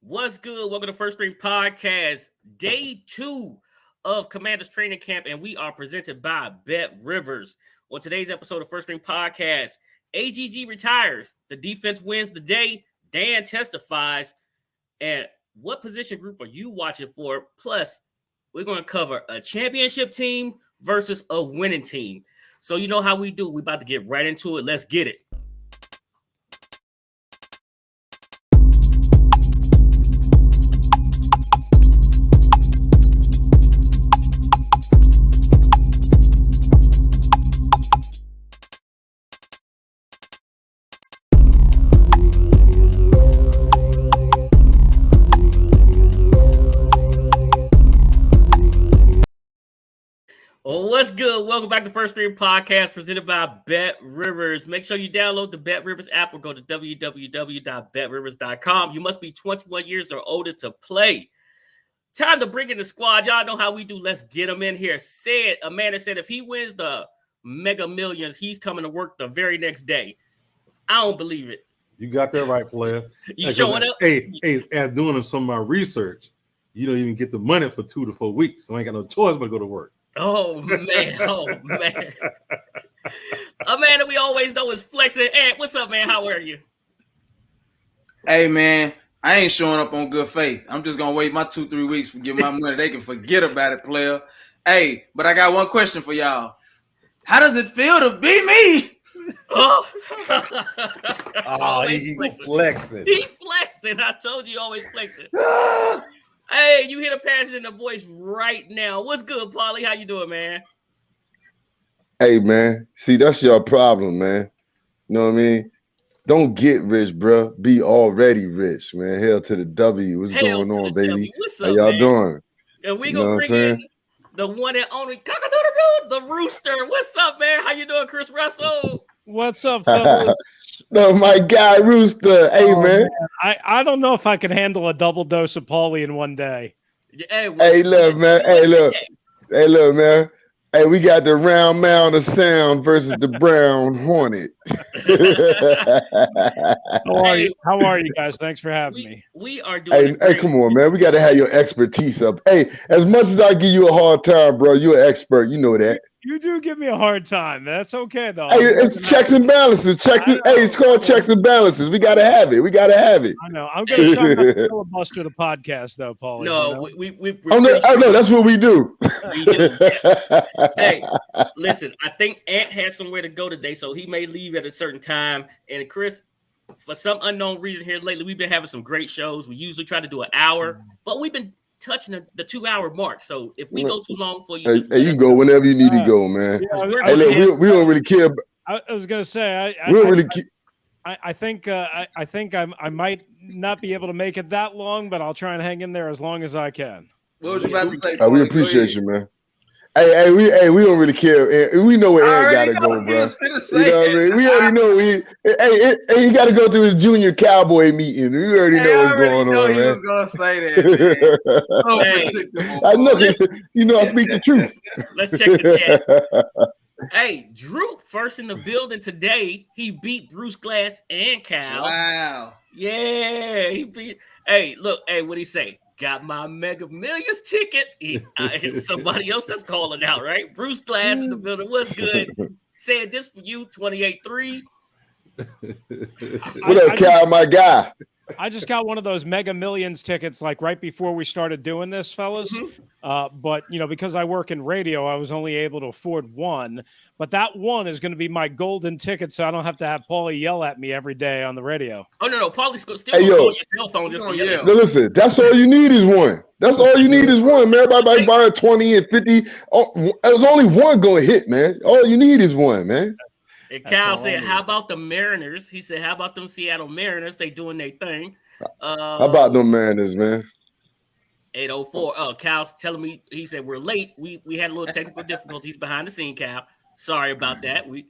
What's good? Welcome to First String Podcast, day 2 of Commanders training camp, and we are presented by Bet Rivers. On today's episode of First String Podcast, AGG retires, the defense wins the day, Dan testifies, and what position group are you watching for? Plus, we're going to cover a championship team versus a winning team. So you know how we do. We're about to get right into it. Let's get it. Well, what's good? Welcome back to First String Podcast presented by Bet Rivers. Make sure you download the Bet Rivers app or go to www.betrivers.com. You must be 21 years or older to play. Time to bring in the squad. Y'all know how we do. Let's get them in here. Amanda said if he wins the Mega Millions, he's coming to work the very next day. I don't believe it. You got that right, player. You showing up? Hey, as doing some of my research, you don't even get the money for 2 to 4 weeks. So I ain't got no choice but to go to work. Oh, man. Amanda, we always know is flexing. Hey, what's up, man? How are you? Hey, man, I ain't showing up on good faith. I'm just going to wait my 2-3 weeks to get my money. They can forget about it, player. Hey, but I got one question for y'all. How does it feel to be me? Oh, he flexing. He flexing. I told you always flexing. Hey, you hear the passion in the voice right now. What's good, Paulie? How you doing, man? Hey, man. See, that's your problem, man. You know what I mean? Don't get rich, bro. Be already rich, man. Hail to the W. What's going on, baby? What's up, how y'all man? doing? And we gonna bring in the one and only the Rooster. What's up, man? How you doing, Chris Russell? What's up, fellas? No, my guy, Rooster. Hey, man. I don't know if I can handle a double dose of Paulie in one day. Hey, look, man. Hey, look, man. Hey, we got the round mound of sound versus the brown hornet. How are you guys? Thanks for having me. We are doing. Hey, come on, man. We got to have your expertise up. Hey, as much as I give you a hard time, bro, you're an expert. You know that. You do give me a hard time. That's okay, though. Hey, it's checks and balances. It's called checks and balances. We gotta have it. I know. I'm gonna try not to filibuster the podcast, though, Paulie. No, no, that's what we do. We do. Yes. Hey, listen. I think Ant has somewhere to go today, so he may leave at a certain time. And Chris, for some unknown reason here lately, we've been having some great shows. We usually try to do an hour, but we've been touching the 2-hour mark. So if we go too long for you, you go whenever you need to go, man. Hey, look, we don't really care. I was gonna say I think I might not be able to make it that long, but I'll try and hang in there as long as I can. What was you about to say? We appreciate you, man. Hey, we don't really care. We know where Aaron gotta go, bro. You know what I mean? We already know. He got to go to his junior cowboy meeting. We already know what's going on, he man. was gonna say that, man. I know. I speak the truth. Let's check the chat. Hey, Drew, first in the building today. He beat Bruce Glass and Cal. Wow. Yeah, he beat. Hey, look. Hey, what'd he say? Got my Mega Millions ticket. Somebody else that's calling out, right? Bruce Glass in the building. What's good? Saying this for you, 28-3. What up, Cal, my guy? I just got one of those Mega Millions tickets like right before we started doing this, fellas. But, because I work in radio, I was only able to afford one. But that one is going to be my golden ticket, so I don't have to have Paulie yell at me every day on the radio. Oh, no. Paulie's still on your cell phone just for yelling. No, listen, that's all you need is one. That's all you need is one, man. Everybody buying 20 and 50. Oh, there's only one going to hit, man. All you need is one, man. And Cal said, how about the Mariners? He said, how about them Seattle Mariners? They doing their thing. How about them Mariners, man? 804. Cal's telling me, he said, we're late. We had a little technical difficulties behind the scene, Cal. Sorry about that. We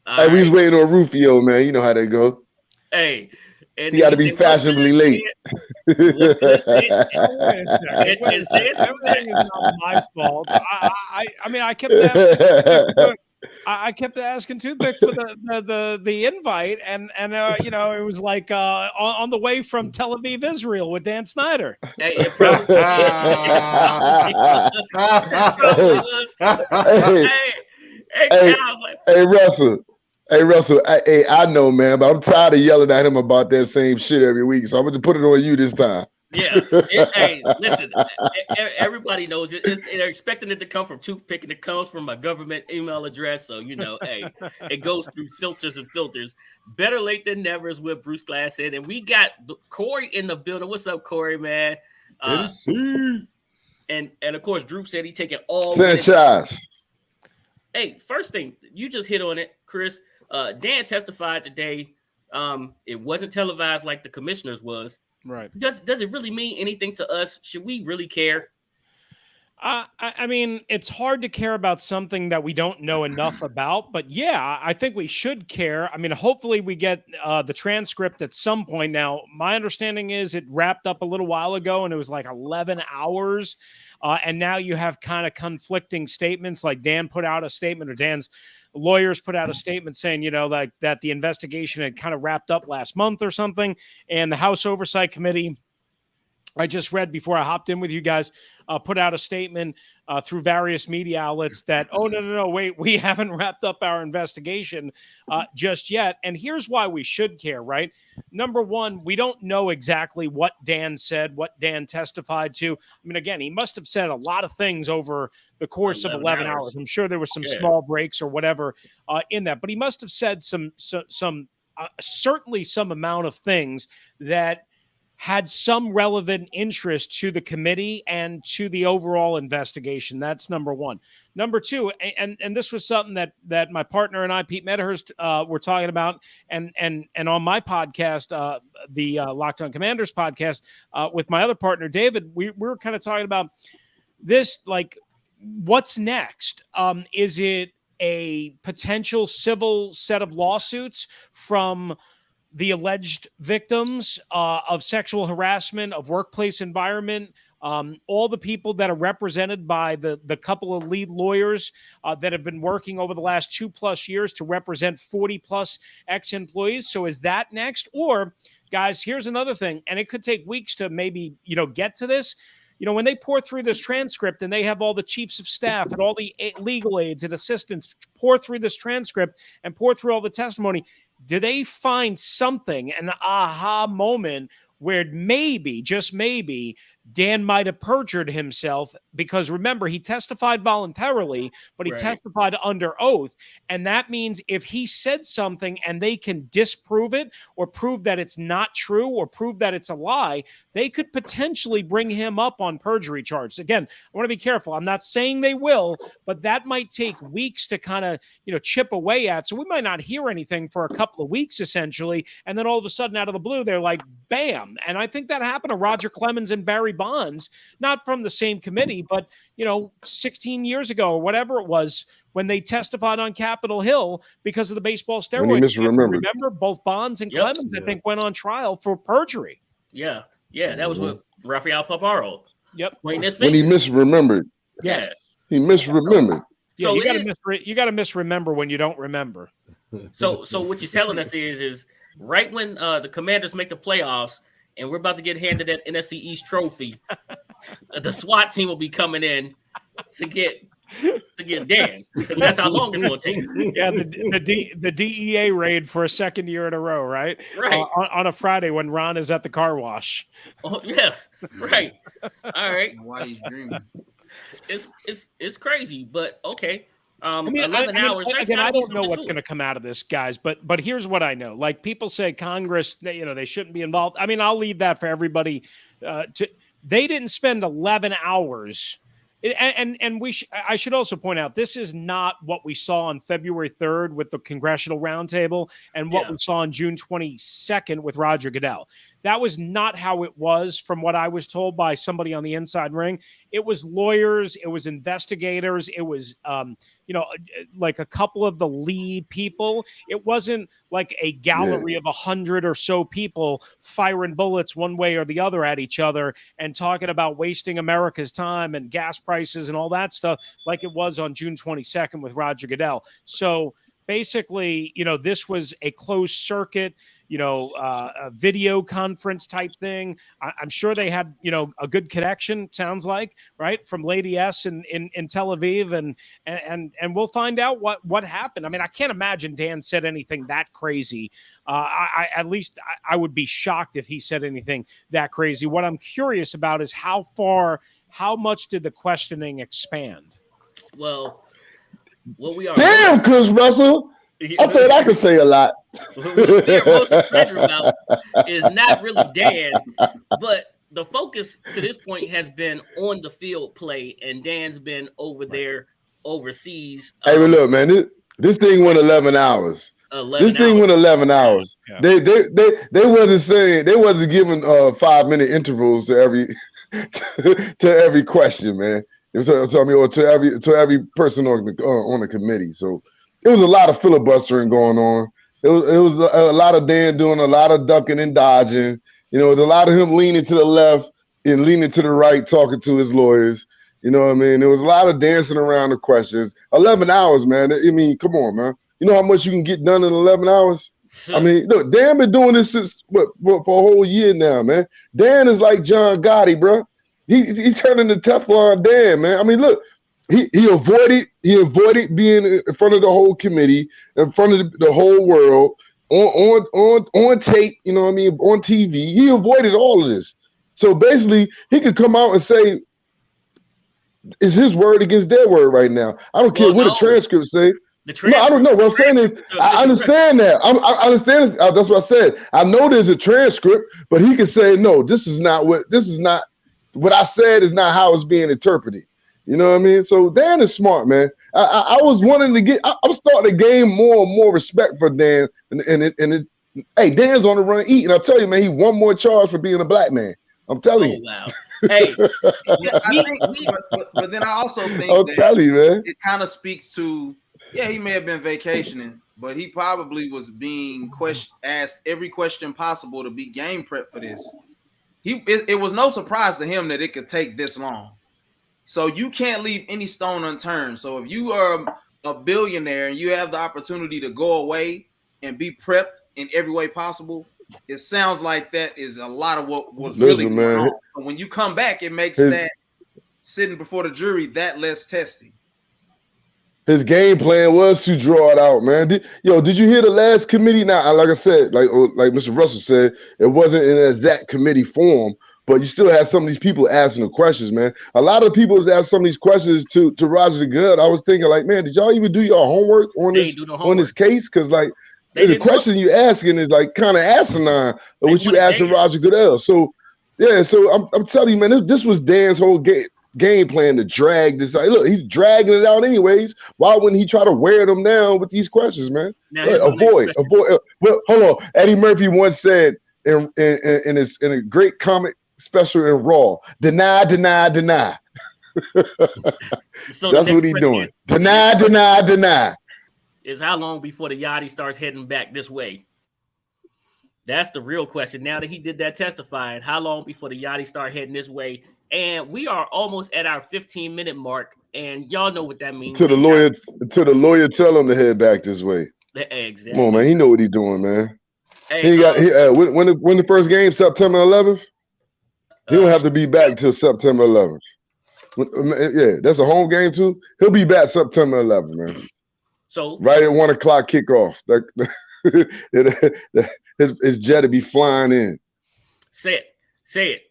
was waiting on Rufio, man. You know how they go. Hey. And you got to be fashionably late. What's good, everything is not my fault. I mean, I kept asking. I kept asking Toothpick for the invite, and you know, it was like on the way from Tel Aviv, Israel, with Dan Snyder. Hey, it probably, Hey, Russell. Hey, Russell. I know, man, but I'm tired of yelling at him about that same shit every week. So I'm going to put it on you this time. Yeah. Hey, listen, everybody knows it. They're expecting it to come from Toothpick, and it comes from my government email address. So, you know, hey, it goes through filters and filters. Better late than never is what Bruce Glass said. And we got Corey in the building. What's up, Corey, man? And of course, Drew said he taking all Sanchez. Hey, first thing, you just hit on it, Chris. Dan testified today. It wasn't televised like the commissioners was. Right. Does it really mean anything to us? Should we really care? I mean, it's hard to care about something that we don't know enough about, but yeah, I think we should care. I mean, hopefully we get the transcript at some point. Now, my understanding is it wrapped up a little while ago and it was like 11 hours. And now you have kind of conflicting statements, like Dan put out a statement, or Dan's lawyers put out a statement saying, you know, like that the investigation had kind of wrapped up last month or something. And the House Oversight Committee, I just read before I hopped in with you guys, put out a statement through various media outlets that, oh, no, wait, we haven't wrapped up our investigation just yet. And here's why we should care, right? Number one, we don't know exactly what Dan said, what Dan testified to. I mean, again, he must have said a lot of things over the course of 11 hours. I'm sure there was some small breaks or whatever in that, but he must have said some certainly some amount of things that had some relevant interest to the committee and to the overall investigation. That's number one. Number two, and this was something that my partner and I, Pete Medhurst, were talking about, and on my podcast, the Locked On Commanders podcast, with my other partner, David, we were kind of talking about this, like, what's next? Is it a potential civil set of lawsuits from the alleged victims of sexual harassment, of workplace environment, all the people that are represented by the couple of lead lawyers that have been working over the last 2+ years to represent 40+ ex-employees? So is that next? Or, guys, here's another thing, and it could take weeks to maybe, you know, get to this. You know, when they pour through this transcript and they have all the chiefs of staff and all the legal aides and assistants pour through this transcript and pour through all the testimony, do they find something, an aha moment, where maybe, just maybe, Dan might have perjured himself? Because remember, he testified voluntarily, but he testified under oath. And that means if he said something and they can disprove it or prove that it's not true or prove that it's a lie, they could potentially bring him up on perjury charges. Again, I want to be careful. I'm not saying they will, but that might take weeks to kind of, you know, chip away at. So we might not hear anything for a couple of weeks, essentially. And then all of a sudden, out of the blue, they're like, bam. And I think that happened to Roger Clemens and Barry Bonds, not from the same committee, but, you know, 16 years ago or whatever it was, when they testified on Capitol Hill because of the baseball steroids. Remember, both Bonds and Clemens, I think, went on trial for perjury. Yeah, that was with Rafael Paparo. Yep. When he misremembered. Yes. He misremembered. Yeah, so you got to misremember when you don't remember. So what you're telling us is right when the Commanders make the playoffs and we're about to get handed that NFC East trophy, the SWAT team will be coming in to get Dan, because that's how long it's going to take. Yeah, the DEA raid for a second year in a row, right? Right. On a Friday when Ron is at the car wash. Oh yeah, right. All right. Why he's dreaming? It's crazy, but okay. 11 hours. Again, I don't know what's going to come out of this, guys, but here's what I know. Like, people say Congress, you know, they shouldn't be involved. I mean, I'll leave that for everybody. They didn't spend 11 hours. And I should also point out, this is not what we saw on February 3rd with the Congressional Roundtable and what we saw on June 22nd with Roger Goodell. That was not how it was, from what I was told by somebody on the inside ring. It was lawyers, it was investigators, it was, like a couple of the lead people. It wasn't like a gallery of 100 or so people firing bullets one way or the other at each other and talking about wasting America's time and gas prices prices and all that stuff like it was on June 22nd with Roger Goodell. So basically, this was a closed circuit, a video conference type thing. I'm sure they had, a good connection, sounds like, right, from Lady S in Tel Aviv, and we'll find out what happened. I mean, I can't imagine Dan said anything that crazy. At least I would be shocked if he said anything that crazy. What I'm curious about is how much did the questioning expand? Well, what we are damn, Chris Russell. I thought I could say a lot. What we're most excited about is not really Dan, but the focus to this point has been on the field play, and Dan's been over there overseas. Hey, but look, man, this thing went 11 hours. This thing went 11 hours. Yeah. They wasn't giving 5-minute intervals to every question, man. Or to every person on the committee. So it was a lot of filibustering going on. It was a lot of Dan doing a lot of ducking and dodging. It was a lot of him leaning to the left and leaning to the right, talking to his lawyers. You know what I mean? There was a lot of dancing around the questions. 11 hours, man. I mean, come on, man. You know how much you can get done in 11 hours? I mean, look, Dan been doing this since for a whole year now, man. Dan is like John Gotti, bro. He turned into Teflon Dan, man. I mean, look, he avoided being in front of the whole committee, in front of the whole world, on tape, you know what I mean, on TV. He avoided all of this. So basically, he could come out and say, it's his word against their word right now. I don't care what the transcript say. No, I don't know. What I'm saying is, I understand that. I understand. That's what I said. I know there's a transcript, but he can say, no, this is not what I said is not how it's being interpreted. You know what I mean? So Dan is smart, man. I was wanting to I'm starting to gain more and more respect for Dan. Hey, Dan's on the run eating. I'll tell you, man, he one more charge for being a black man. I'm telling you. Wow. Hey, but then I also think man, it kind of speaks to, he may have been vacationing, but he probably was being asked every question possible to be game prep for this. It was no surprise to him that it could take this long. So you can't leave any stone unturned. So if you are a billionaire and you have the opportunity to go away and be prepped in every way possible, it sounds like that is a lot of what was really going on. So when you come back, it makes that sitting before the jury that less testy. His game plan was to draw it out, man. Did you hear the last committee? Now, like I said, like Mr. Russell said, it wasn't in an exact committee form, but you still had some of these people asking the questions, man. A lot of people was asking some of these questions to Roger Goodell. I was thinking, like, man, did y'all even do your homework on this case? Because the question you asking is like kind of asinine, what you asking Roger Goodell. So I'm telling you, man, this was Dan's whole game plan to drag this out. Look, he's dragging it out anyways. Why wouldn't he try to wear them down with these questions, man? Avoid. Well, hold on. Eddie Murphy once said in a great comic special in Raw, deny. So that's what he's doing. Deny. Is how long before the Yachty starts heading back this way? That's the real question. Now that he did that testifying, how long before the Yachty start heading this way? And we are almost at our 15-minute mark, and y'all know what that means. To the lawyer, tell him to head back this way. Exactly. Come on, man. He know what he's doing, man. Hey, when the first game, September 11th, he don't have to be back until September 11th. Yeah, that's a home game too. He'll be back September 11th, man. So right at 1:00 kickoff. His jet to be flying in. Say it.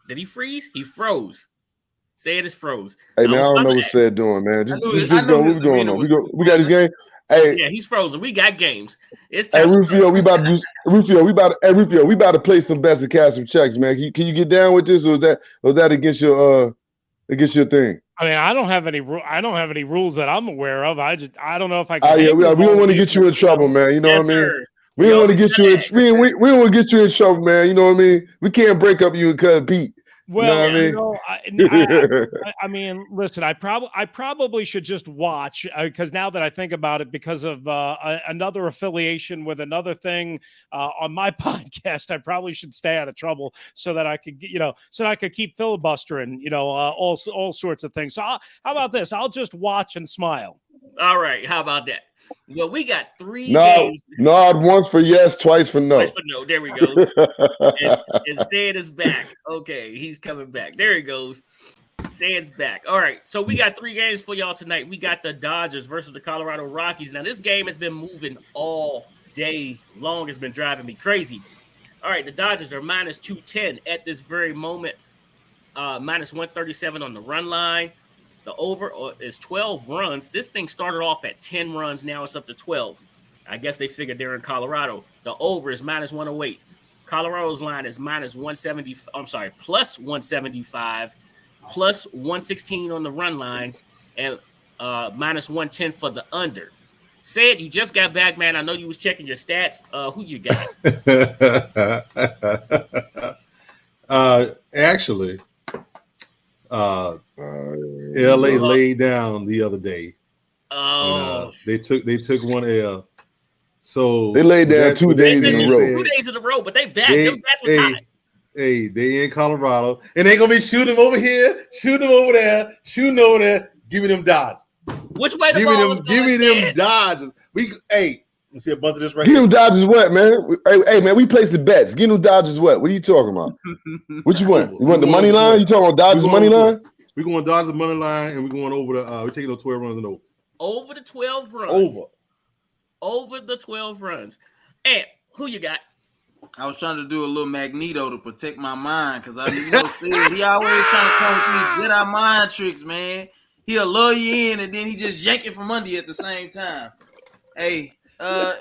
Did he freeze? He froze. Say it is froze. Hey, man, I don't know what Said doing, man. Just go. What's going on? We got his game. Hey, yeah, he's frozen. We got games. It's time. Hey, Rufio, we about to play some bets and cash some checks, man. Can you get down with this, or is that against your thing? I mean, I don't have any rules that I'm aware of. I don't know if I can. We don't want to get you in trouble, man. You know what I mean? Sir. We don't want to get you in trouble, man. You know what I mean? We can't break up you and Cuz Pete. Well, You know I mean, listen, I probably should just watch because now that I think about it, because of another affiliation with another thing on my podcast, I probably should stay out of trouble so that I could, so that I could keep filibustering, all sorts of things. So how about this? I'll just watch and smile. All right, how about that? Well, we got 3 games. Nod once for yes, twice for no. Twice for no. There we go. and Stan is back. Okay, he's coming back. There he goes. Stan's back. All right, so we got 3 games for y'all tonight. We got the Dodgers versus the Colorado Rockies. Now, this game has been moving all day long. It's been driving me crazy. All right, the Dodgers are minus 210 at this very moment, minus 137 on the run line. The over is 12 runs. This thing started off at 10 runs. Now it's up to 12. I guess they figured they're in Colorado. The over is minus 108. Colorado's line is minus 170. I'm sorry, plus 175, plus 116 on the run line, and minus 110 for the under. Said you just got back, man. I know you was checking your stats. Who you got? Actually, LA laid down the other day. Oh, they took one L. So they laid down 2 days in a row. 2 days in a row, but they back. Them bats was hot. Hey, they in Colorado, and they gonna be shooting over here, shooting over there, shooting over there. Give me them Dodgers. Which way the ball was going? Give me them Dodgers. You see a bunch of this right Give here. them Dodgers what, man? Hey, man, we placed the bets. Give them Dodgers what? What are you talking about? What you want? You want the money line? You talking about Dodgers money line? We're going Dodgers money line, and we're going over we're taking those 12 runs and over. Over the 12 runs. Over the 12 runs. And who you got? I was trying to do a little Magneto to protect my mind because he always trying to come with these Jedi mind tricks, man. He'll lure you in and then he just yank it from under you at the same time. Hey,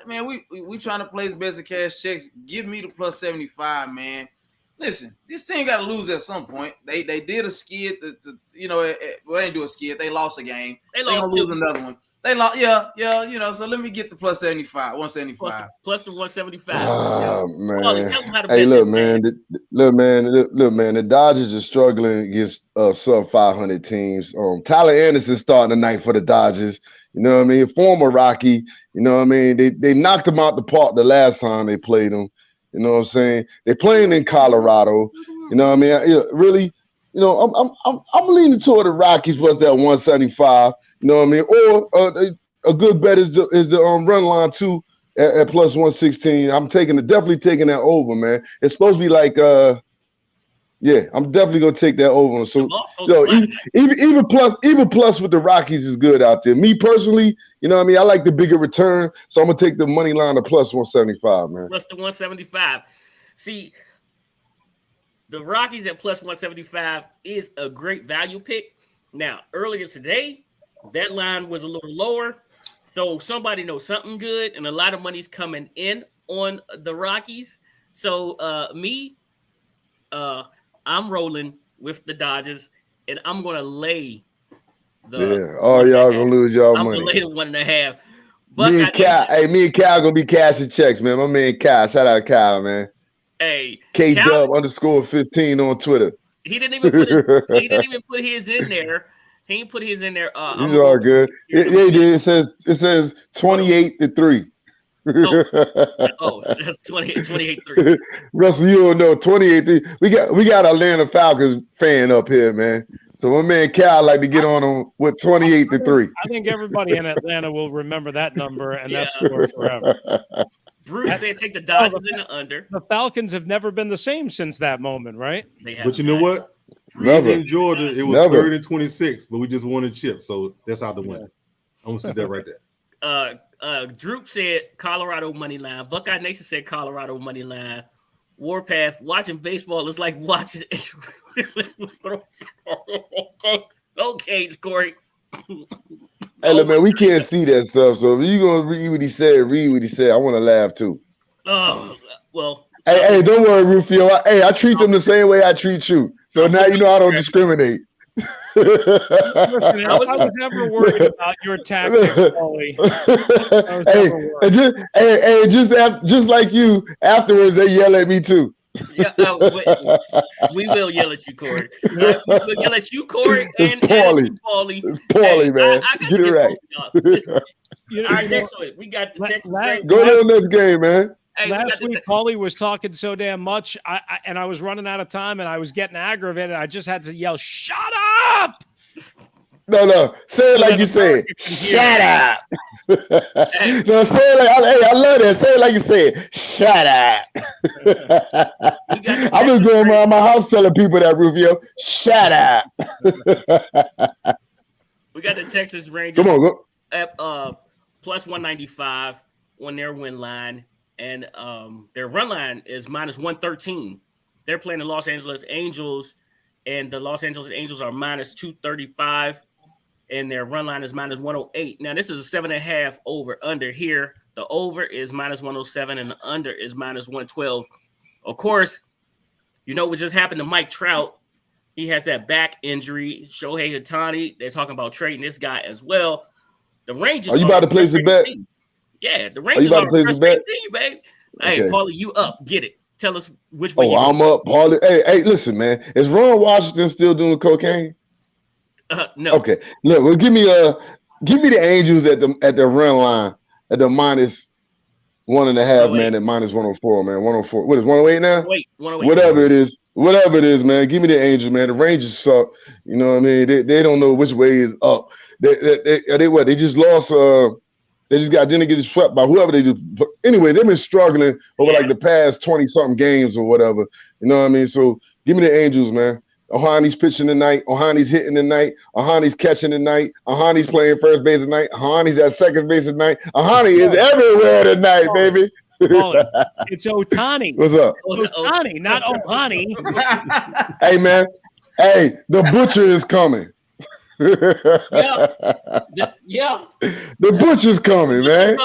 man, we trying to place best of cash checks. Give me the plus 75, man. Listen, this team got to lose at some point. They did a skid they didn't do a skid. They lost a game. They gonna lose another one. They lost, so let me get the plus 75, 175. Plus the 175. Oh, man. Tell them how to Hey, bet look, this man. Look, man. The Dodgers are struggling against sub 500 teams. Tyler Anderson starting tonight for the Dodgers. You know what I mean? Former Rocky. You know what I mean? They knocked him out the park the last time they played him. You know what I'm saying? They're playing in Colorado. You know what I mean? Really, I'm leaning toward the Rockies plus that 175. You know what I mean? Or a good bet is the run line too at plus 116. I'm definitely taking that over, man. It's supposed to be like I'm definitely gonna take that over. So even plus with the Rockies is good out there. Me personally, you know what I mean? I like the bigger return, so I'm gonna take the money line of plus 175, man. Plus the 175. See, the Rockies at plus 175 is a great value pick. Now, earlier today, that line was a little lower, so somebody knows something good, and a lot of money's coming in on the Rockies. So I'm rolling with the Dodgers, and I'm going to lay the y'all going to lose y'all money. I'm going to lay the 1.5. Me and Cal going to be cashing checks, man. My man Cal. Shout out Cal, man. Hey, KDub_15 on Twitter. He didn't even put his in there. He didn't put his in there. These are all good. Yeah, he did. It says 28-3. That's 28-3. Russell, you don't know 28-3. We got Atlanta Falcons fan up here, man. So my man Cal like to get on him with 28-3. I think everybody in Atlanta will remember that number, and that's forever. Bruce said take the Dodgers in the under. The Falcons have never been the same since that moment, right? But you know what? Never. In Georgia, it was 3rd and 26, but we just won a chip, so that's out the window. I'm gonna see that right there. Droop said Colorado money line. Buckeye Nation said Colorado money line. Warpath, watching baseball is like watching. Okay, Corey. Hey, look, man, we can't see that stuff. So if you're gonna read what he said. I want to laugh too. Oh well. Hey, don't worry, Rufio. I treat them the same way I treat you. So now you know I don't discriminate. Listen, I was never worried about your tactics, Paulie. Just like you, afterwards they yell at me too. Yeah, we will yell at you, Corey. We will yell at you, Corey, and Paulie. It's Paulie, man. I got get to it right. Listen, all right, next week we got the Texas Rangers. Go to the next game, man. Hey, last week, Paulie was talking so damn much, and I was running out of time, and I was getting aggravated. I just had to yell, "Shut up!" No. Say it like you said. Shut up. No, say it like, I love that. Say it like you said. Shut up. I've been going around my house telling people that, Rufio. Shut up. We got the Texas Rangers. Come on, go. At plus 195 on their win line, and their run line is minus 113. They're playing the Los Angeles Angels, and the Los Angeles Angels are minus 235. And their run line is minus 108. Now, this is a 7.5 over under here. The over is minus 107 and the under is minus 112. Of course, you know what just happened to Mike Trout. He has that back injury. Shohei Ohtani, they're talking about trading this guy as well. The Rangers. Are you about to place a bet? Yeah, the Rangers are you about to place a bet? Babe. Okay. Hey, Paulie, you up. Get it. Tell us which way you I'm up, Paulie. Hey, listen, man. Is Ron Washington still doing cocaine? No. Okay. Look, well, give me the Angels at the run line at the minus 1.5, man. At minus 104, man. 104. What is 108 now? 108. Whatever it is, man. Give me the Angels, man. The Rangers suck. You know what I mean? They don't know which way is up. They just lost. They just didn't get swept by whoever they do. But anyway, they've been struggling over like the past 20-something games or whatever. You know what I mean? So give me the Angels, man. Ohtani's pitching tonight. Ohtani's hitting tonight. Ohtani's catching tonight. Ohtani's playing first base tonight. Ohtani's at second base tonight. Ohtani is everywhere tonight, baby. It's Ohtani. What's up? It's Ohtani, not Ohtani. Hey, man. Hey, the butcher is coming. Yeah. The butcher's coming, man.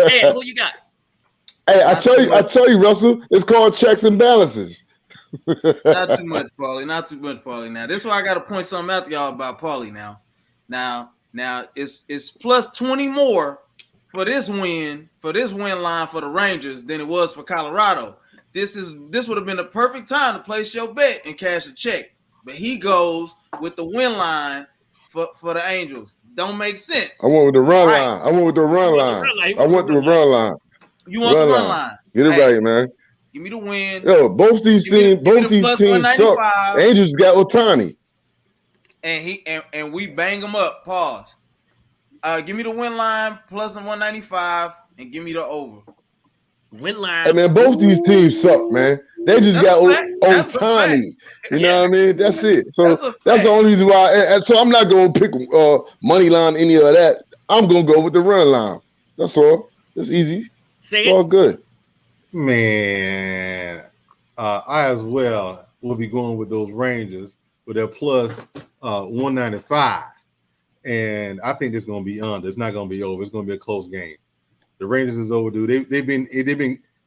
Hey, who you got? Hey, I tell you, Russell, it's called checks and balances. Not too much, Paulie. Not too much, Paulie. Now, this is why I got to point something out to y'all about Paulie now. Now it's plus 20 more for this win line for the Rangers than it was for Colorado. This would have been the perfect time to place your bet and cash a check. But he goes with the win line for the Angels. Don't make sense. I went with the run line. I went the run line. You want the run line. Get it right, man. Give me the win. Yo, both these teams suck. Angels got Ohtani. And we bang them up. Pause. Give me the win line plus 195 and give me the over. Win line. Hey, man, both these teams suck, man. They just got Ohtani. You know what I mean? That's it. So that's the only reason why. So I'm not going to pick money line, any of that. I'm going to go with the run line. That's all. It's easy. It's all good. Man, I as well will be going with those Rangers with their plus 195, and I think it's going to be under. It's not going to be over. It's going to be a close game. The Rangers is overdue. They've been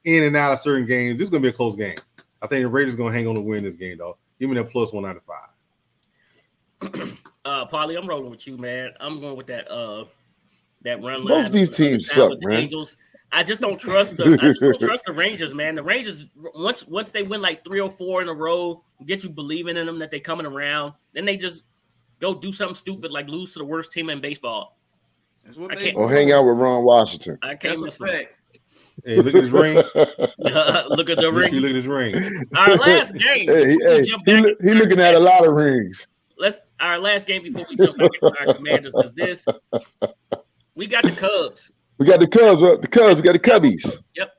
in and out of certain games. This is going to be a close game. I think the Rangers going to hang on to win this game, though. Give me that plus 195. Paulie, I'm rolling with you, man. I'm going with that run line. Both these teams suck, man. Angels. I just don't trust the Rangers, man. The Rangers, once they win like 3 or 4 in a row, get you believing in them that they're coming around, then they just go do something stupid like lose to the worst team in baseball. Or hang out with Ron Washington. I can't miss it. Hey, look at his ring. Look at the ring. Look at his ring. Our last game. He looking at a lot of rings. Our last game before we jump back into our Commanders is this. We got the Cubs. We got the Cubs. We got the Cubbies. Yep.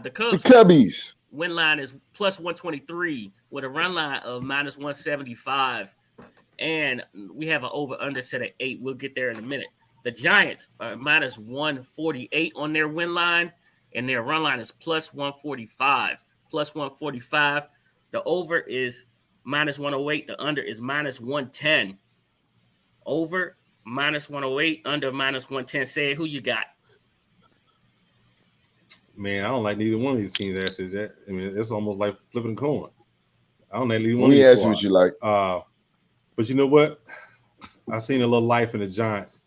The Cubs. The Cubbies. Win line is plus 123 with a run line of minus 175. And we have an over-under set at 8. We'll get there in a minute. The Giants are minus 148 on their win line, and their run line is plus 145. Plus 145. The over is minus 108. The under is minus 110. Over minus 108. Under minus 110. Say who you got? Man, I don't like neither one of these teams. Actually, it's almost like flipping a coin. I don't like neither one of these. Let me ask you what you like. But you know what? I seen a little life in the Giants.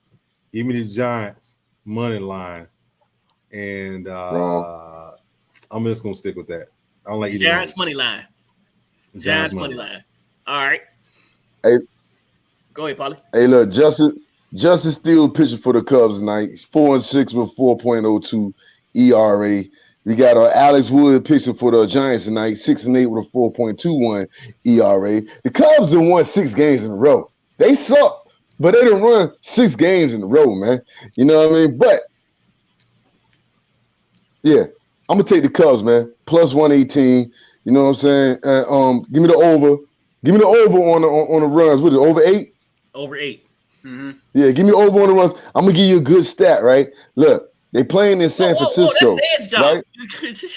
Give me the Giants money line, and I'm just gonna stick with that. I don't like either. Giants money line. Giants money line. All right. Hey, go ahead, Paulie. Hey, look, Justin Steele pitching for the Cubs tonight. 4-6 with 4.02 ERA. We got Alex Wood pitching for the Giants tonight. 6-8 with a 4.21 ERA. The Cubs have won 6 games in a row. They suck, but they done run 6 games in a row, man. You know what I mean? But yeah, I'm gonna take the Cubs, man. Plus 118. You know what I'm saying? Give me the over. Give me the over on the runs. What is it? Over 8? Over 8. Mm-hmm. Yeah, give me over on the runs. I'm gonna give you a good stat, right? Look, they playing in San Francisco. That's Ed's job. Right?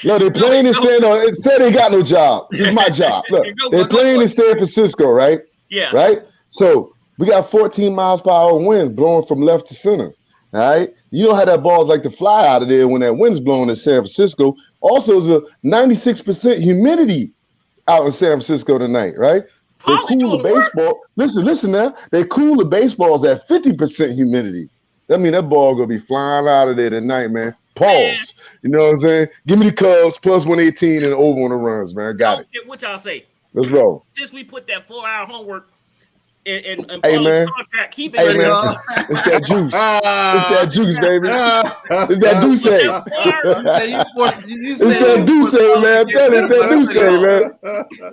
No, they playing in San. It said they got no job. This is my job. Look, they're playing in San Francisco, right? Yeah. Right. So we got 14 miles per hour winds blowing from left to center. All right. You know how that ball's like to fly out of there when that wind's blowing in San Francisco. Also, there's a 96% humidity out in San Francisco tonight, right? They cool the baseball. Listen now. They cool the baseballs at 50% humidity. That means that ball gonna be flying out of there tonight, man. Pause. Man. You know what I'm saying? Give me the Cubs plus 118 and over on the runs, man. Got it. What y'all say? Let's roll. Since we put that 4-hour homework in hey, man. contract, keep it. Hey, man. It's that juice. It's that juice, baby. It's that juice. It's that juice, man. Tell it, that juice, man.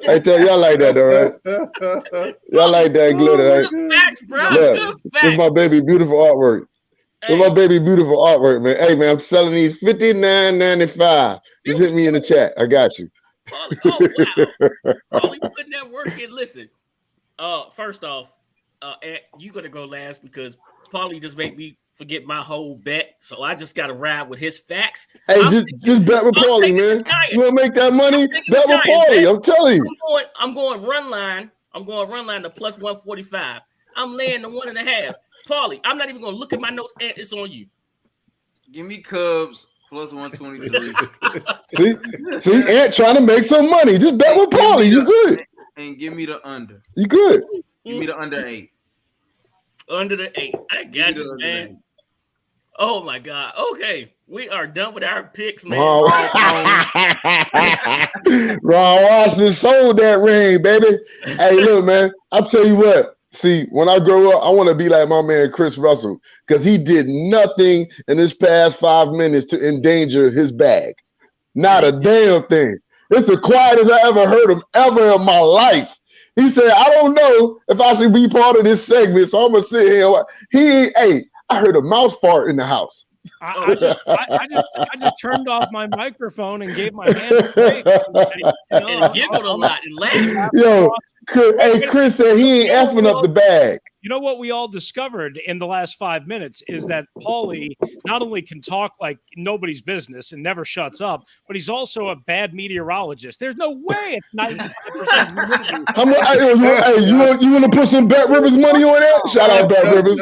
I tell y'all like that, though, right? Y'all like that glitter, right? Facts, bro. Look, this is my baby, beautiful artwork. This is my baby, beautiful artwork, man. Hey, man, I'm selling these $59.95. Just hit me in the chat. I got you. Paulie, oh, wow. Paulie putting that work in. Listen. First off, you gonna go last because Paulie just made me forget my whole bet, so I just gotta ride with his facts. Hey, just bet with Paulie, man. You wanna make that money? Bet with Paulie. I'm telling you. I'm going run line. I'm going run line to plus 145. I'm laying the 1.5. Paulie, I'm not even gonna look at my notes. And it's on you. Give me Cubs plus 123. see, Ant trying to make some money. Just bet with Paulie. You good? And give me the under. You good? Give me the under 8. Under the 8. I got you, man. Oh my God. Okay. We are done with our picks, man. Ron Washington sold that ring, baby. Hey, look, man. I'll tell you what. See, when I grow up, I want to be like my man Chris Russell because he did nothing in this past 5 minutes to endanger his bag. Not a damn thing. It's the quietest I ever heard him ever in my life. He said, I don't know if I should be part of this segment, so I'm going to sit here. I heard a mouse fart in the house. I just turned off my microphone and gave my hand a break. And giggled a lot and laughed. Yo, Chris said he ain't effing up the bag. You know what we all discovered in the last 5 minutes is that Paulie not only can talk like nobody's business and never shuts up, but he's also a bad meteorologist. There's no way it's 95% humidity. You want to put some Bet Rivers money on that? Shout out Bet Rivers.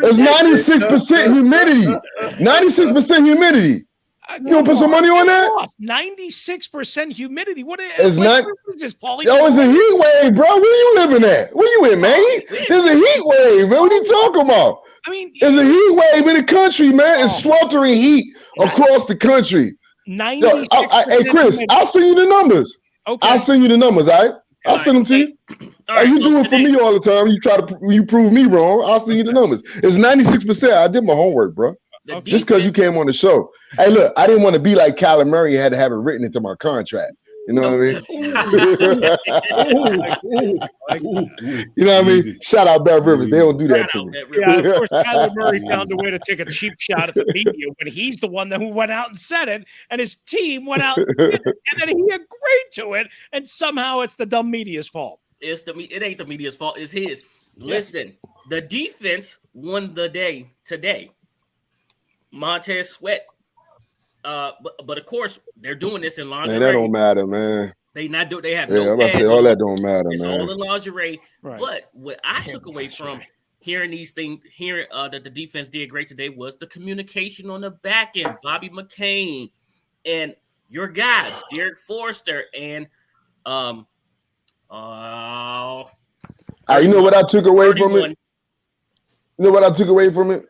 It's 96% humidity. 96% humidity. You gonna put some money on that? 96% humidity. What is this, Paulie? Yo, it's a heat wave, bro. Where you living at? Where you in, man? It's a heat wave, man. What are you talking about? I mean, it's a heat wave in the country, man. It's sweltering heat across the country. 96%. Hey, Chris, I'll send you the numbers. Okay. I'll send you the numbers, all right? I'll send them to you. Right, you do it for me all the time. You prove me wrong. I'll send you the numbers. It's 96%. I did my homework, bro. Okay. Just because you came on the show. Hey, look, I didn't want to be like Kyler Murray and had to have it written into my contract. You know what I mean? You know what I mean? Shout out Bet Rivers. They don't do that to me. Yeah, of course, Kyler Murray found a way to take a cheap shot at the media when he's the one who went out and said it, and his team went out and did it, and then he agreed to it, and somehow it's the dumb media's fault. It ain't the media's fault. It's his. Listen, the defense won the day today. Montez Sweat. But of course they're doing this in lingerie. Man, that don't matter, man. They not do. They have no. I'm about to say all that don't matter, it's man. All in lingerie. Right. But what I took away from hearing these things, that the defense did great today was the communication on the back end. Bobby McCain and your guy Derek Forrester and you know what I took away from it? You know what I took away from it?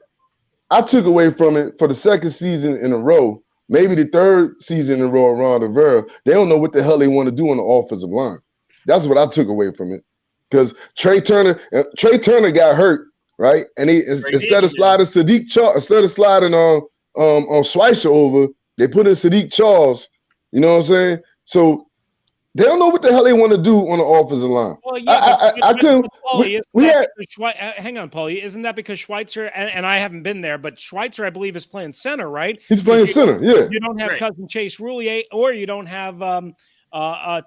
I took away from it for the second season in a row. maybe the third season in a row around Rivera, they don't know what the hell they want to do on the offensive line. That's what I took away from it. Because Trey Turner got hurt, right? And instead of sliding on Schweitzer over, they put in Sadiq Charles. You know what I'm saying? So they don't know what the hell they want to do on the offensive line. Well, yeah, I couldn't. Hang on, Paulie. Isn't that because Schweitzer and I haven't been there, but Schweitzer, I believe, is playing center, right? He's playing center. Yeah. You don't have cousin Chase Roulier, or you don't have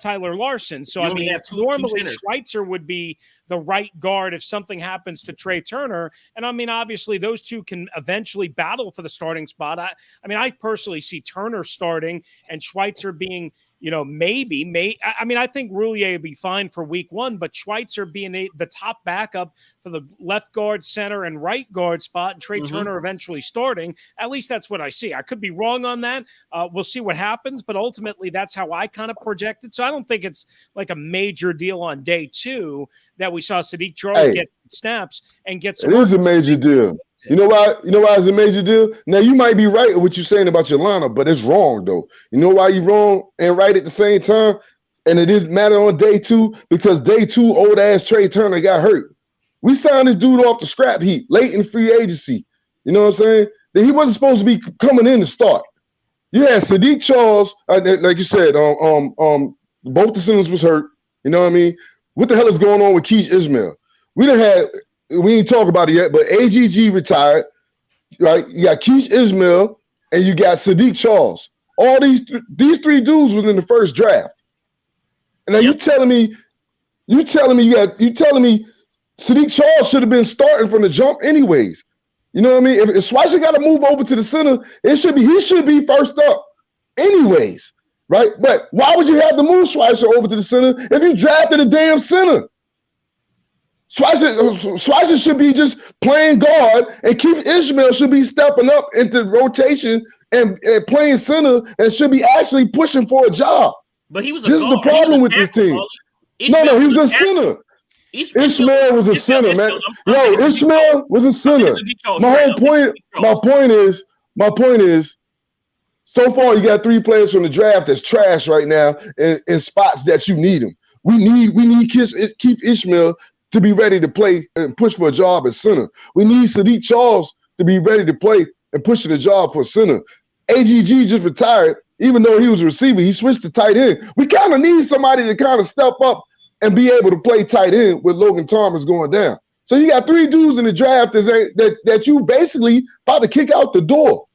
Tyler Larson. So I mean, normally Schweitzer would be the right guard if something happens to Trey Turner. And I mean, obviously, those two can eventually battle for the starting spot. I mean, I personally see Turner starting and Schweitzer being, maybe. I mean, I think Roulier would be fine for week 1, but Schweitzer being the top backup for the left guard, center, and right guard spot, and Trey Turner eventually starting. At least that's what I see. I could be wrong on that. We'll see what happens, but ultimately that's how I kind of projected. So I don't think it's like a major deal on day 2 that we saw Sadiq Charles get snaps and get some. It is a major deal. You know why? It's a major deal? Now, you might be right with what you're saying about your lineup, but it's wrong, though. You know why you're wrong and right at the same time? And it didn't matter on day 2 because day 2, old-ass Trey Turner got hurt. We signed this dude off the scrap heap late in free agency. You know what I'm saying? That he wasn't supposed to be coming in to start. Yeah, Sadiq Charles, like you said, both the centers was hurt. You know what I mean? What the hell is going on with Keith Ismail? We ain't talk about it yet, but AGG retired, right? You got Keith Ismail and you got Sadiq Charles. All these 3 dudes was in the first draft. And now you telling me Sadiq Charles should have been starting from the jump anyways. You know what I mean? If Schweitzer got to move over to the center, he should be first up anyways, right? But why would you have to move Schweitzer over to the center if you drafted a damn center? Schweitzer should be just playing guard, and Keith Ismail should be stepping up into rotation and playing center, and should be actually pushing for a job. But he was. This is the problem with this team. No, he was a center. Ishmael was a center, man. Ishmael was a center. My point is, so far you got 3 players from the draft that's trash right now in spots that you need them. We need Keith Ishmael to be ready to play and push for a job at center. We need Sadiq Charles to be ready to play and push for the job for center. AGG just retired, even though he was a receiver, he switched to tight end. We kind of need somebody to kind of step up and be able to play tight end with Logan Thomas going down. So you got 3 dudes in the draft that you basically about to kick out the door.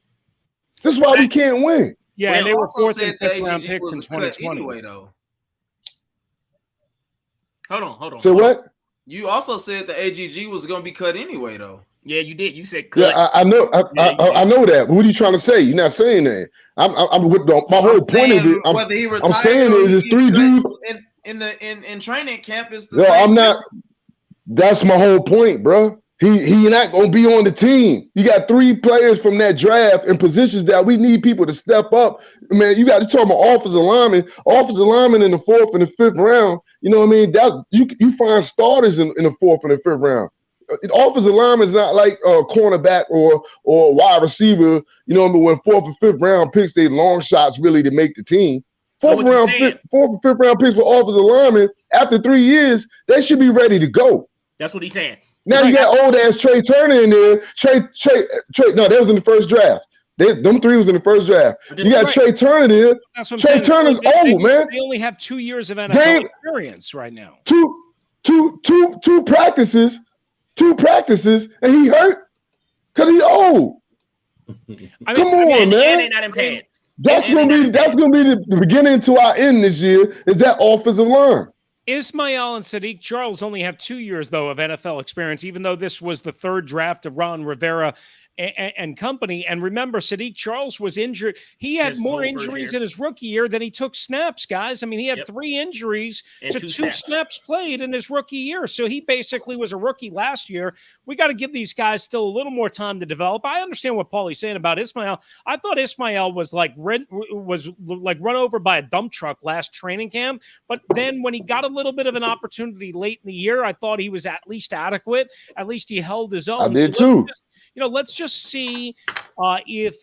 This is why we can't win. Yeah, and they were 4th and 5th round picks in 2020. Anyway, though. Hold on. So what? You also said the AGG was going to be cut anyway, though. Yeah, you did. You said cut. Yeah, I know. I know that. But what are you trying to say? You're not saying that. I'm with my whole point of it. I'm saying is 3 dudes in training camp is the same. I'm not. That's my whole point, bro. He not gonna be on the team. You got 3 players from that draft in positions that we need people to step up. Man, you got to talk about offensive linemen in the 4th and the 5th round. You know what I mean? That you find starters in the 4th and the 5th round. Offensive lineman is not like a cornerback or a wide receiver. You know what I mean? When 4th and 5th round picks, they long shots really to make the team. 4th and 5th round picks for offensive linemen after 3 years, they should be ready to go. That's what he's saying. Now you got old ass Trey Turner in there. Trey. No, that was in the first draft. Them 3 was in the first draft. You got Trey Turner there. Trey Turner's old, man. They only have 2 years of NFL experience right now. Two practices, and he hurt because he's old. Come on, man. And not in pants. That's gonna be the beginning to our end this year. Is that offensive line? Ismail and Sadiq Charles only have 2 years, though, of NFL experience, even though this was the 3rd draft of Ron Rivera and company. And remember, Sadiq Charles was injured. He had more injuries in his rookie year than he took snaps, guys. I mean, he had 3 injuries to 2 snaps played in his rookie year. So he basically was a rookie last year. We got to give these guys still a little more time to develop. I understand what Paulie's saying about Ismail. I thought Ismail was like run over by a dump truck last training camp. But then when he got a little bit of an opportunity late in the year, I thought he was at least adequate. At least he held his own. I did too. let's just see let's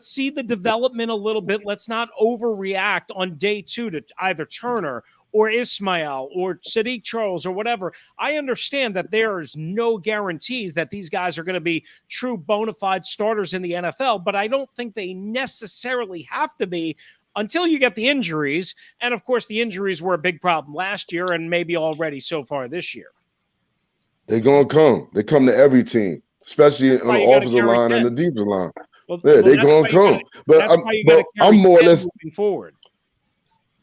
see the development a little bit. Let's not overreact on day 2 to either Turner or Ismael or Sadiq Charles or whatever. I understand that there's no guarantees that these guys are going to be true bona fide starters in the NFL, but I don't think they necessarily have to be until you get the injuries. And of course, the injuries were a big problem last year and maybe already so far this year. They're going to come. They come to every team, especially on the offensive line and the defensive line. They're going to come. But I'm more or less moving forward.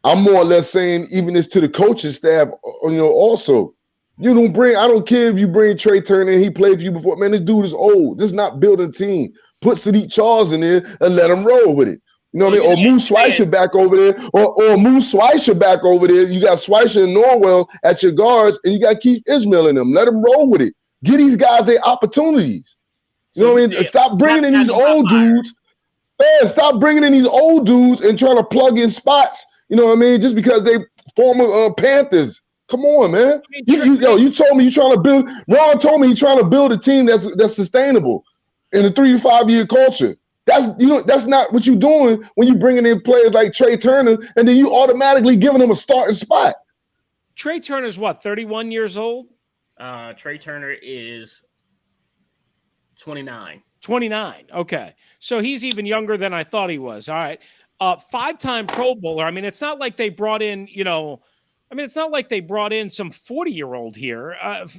I'm more or less saying even this to the coaching staff, also. I don't care if you bring Trey Turner and he played for you before. Man, this dude is old. This is not building a team. Put Sadiq Charles in there and let him roll with it. You know what I mean? Or move Schweitzer back over there. Or move Schweitzer back over there. You got Schweitzer and Norwell at your guards, and you got Keith Ismail in them. Let them roll with it. Give these guys their opportunities. You know what I mean? Stop bringing in these old dudes. Man, stop bringing in these old dudes and trying to plug in spots. You know what I mean? Just because they former Panthers. Come on, man. You told me you're trying to build. Ron told me he's trying to build a team that's sustainable in a 3 to 5 year culture. That's not what you're doing when you're bringing in players like Trey Turner and then you automatically giving them a starting spot. Trey Turner's what, 31 years old? Trey Turner is 29. 29. Okay. So he's even younger than I thought he was. All right. 5-time Pro Bowler. I mean, it's not like they brought in, it's not like they brought in some 40-year-old here.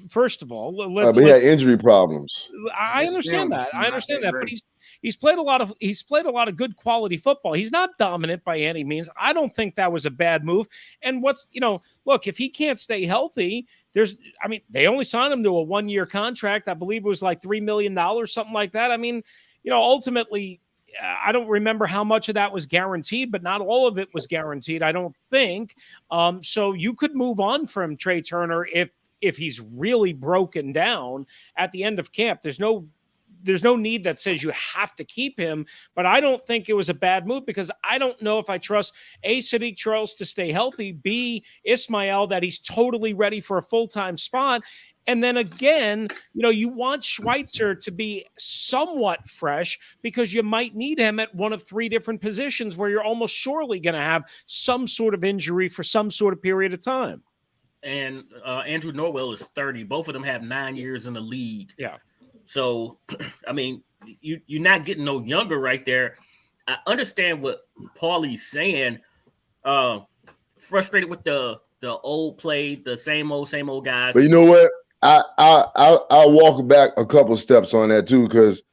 First of all, but he had injury problems. I understand that. But he's played a lot of good quality football. He's not dominant by any means. I don't think that was a bad move. And look, if he can't stay healthy, they only signed him to a 1-year contract. I believe it was like $3 million, something like that. I mean, ultimately, I don't remember how much of that was guaranteed, but not all of it was guaranteed, I don't think. So you could move on from Trey Turner if he's really broken down at the end of camp. There's no need that says you have to keep him, but I don't think it was a bad move because I don't know if I trust A, Sadiq Charles to stay healthy, B, Ismael, that he's totally ready for a full-time spot. And then again, you want Schweitzer to be somewhat fresh because you might need him at one of 3 different positions where you're almost surely going to have some sort of injury for some sort of period of time. And Andrew Norwell is 30. Both of them have 9 years in the league. Yeah. So, I mean, you're not getting no younger right there. I understand what Paulie's saying. Frustrated with the old play, the same old guys. But you know what? I'll walk back a couple steps on that too, because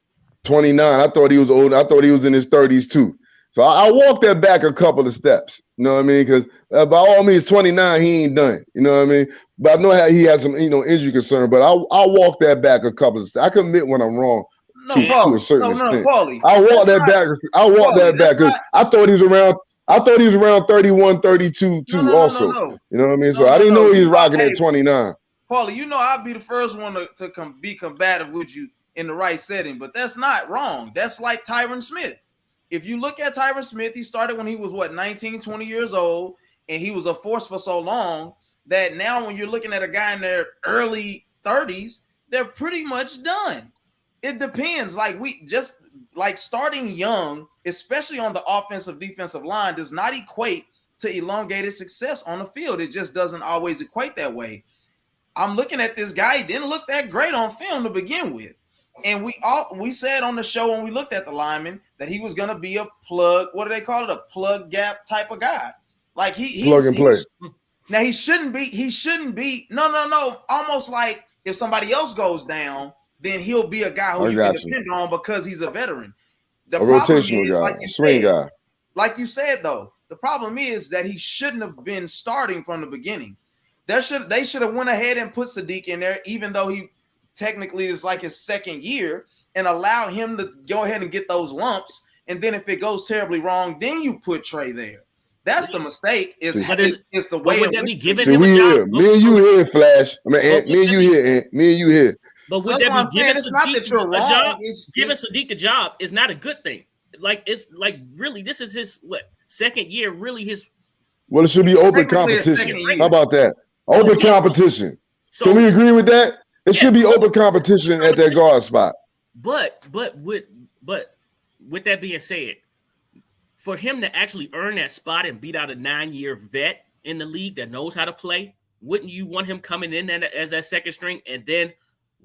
29, I thought he was old. I thought he was in his 30s too. So I'll walk that back a couple of steps. You know what I mean? Because by all means, 29, he ain't done. You know what I mean? But I know how he has some, injury concern. But I'll walk that back a couple of steps. I can admit when I'm wrong to a certain extent. I'll walk that back. I'll walk that back because I thought he was around. I thought he was around 31, 32 too. Also, you know what I mean? So I didn't know he was rocking at 29. Paulie, I'll be the first one to be combative with you in the right setting, but that's not wrong. That's like Tyron Smith. If you look at Tyron Smith, he started when he was 19, 20 years old, and he was a force for so long that now when you're looking at a guy in their early 30s, they're pretty much done. It depends. Like starting young, especially on the defensive line, does not equate to elongated success on the field. It just doesn't always equate that way. I'm looking at this guy. He didn't look that great on film to begin with. And we said on the show when we looked at the lineman that he was going to be a plug. What do they call it? A plug gap type of guy. Like he's plug and play. Now he shouldn't be. No. Almost like if somebody else goes down, then he'll be a guy who you can depend on because he's a veteran. The problem is, guy. Like you said, though, the problem is that he shouldn't have been starting from the beginning. They should have went ahead and put Sadiq in there, even though he technically is like his second year, and allow him to go ahead and get those lumps. And then if it goes terribly wrong, then you put Trey there. That's the mistake. Is the way. Would that be giving him a job? Here. Me and you here, Flash. I mean, me and you here. Me and you here. But would that be giving Sadiq a job? Giving Sadiq a job is not a good thing. It's really this is his second year. Really his. Well, it should be open competition. How about that? Open competition. So, can we agree with that? It should be open competition at that guard spot. But with that being said, for him to actually earn that spot and beat out a 9-year vet in the league that knows how to play, wouldn't you want him coming in as that second string and then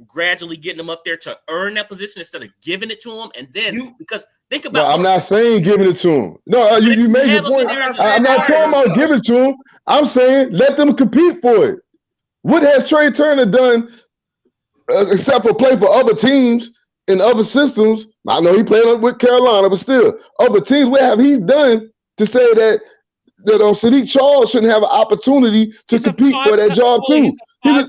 gradually getting him up there to earn that position instead of giving it to him? And then because think about I'm not saying giving it to him. No, you made your point. I'm not talking about giving it to him. I'm saying let them compete for it. What has Trey Turner done except for play for other teams in other systems? I know he played with Carolina, but still, other teams, what have he done to say that Sadiq Charles shouldn't have an opportunity to compete for that job too? He's a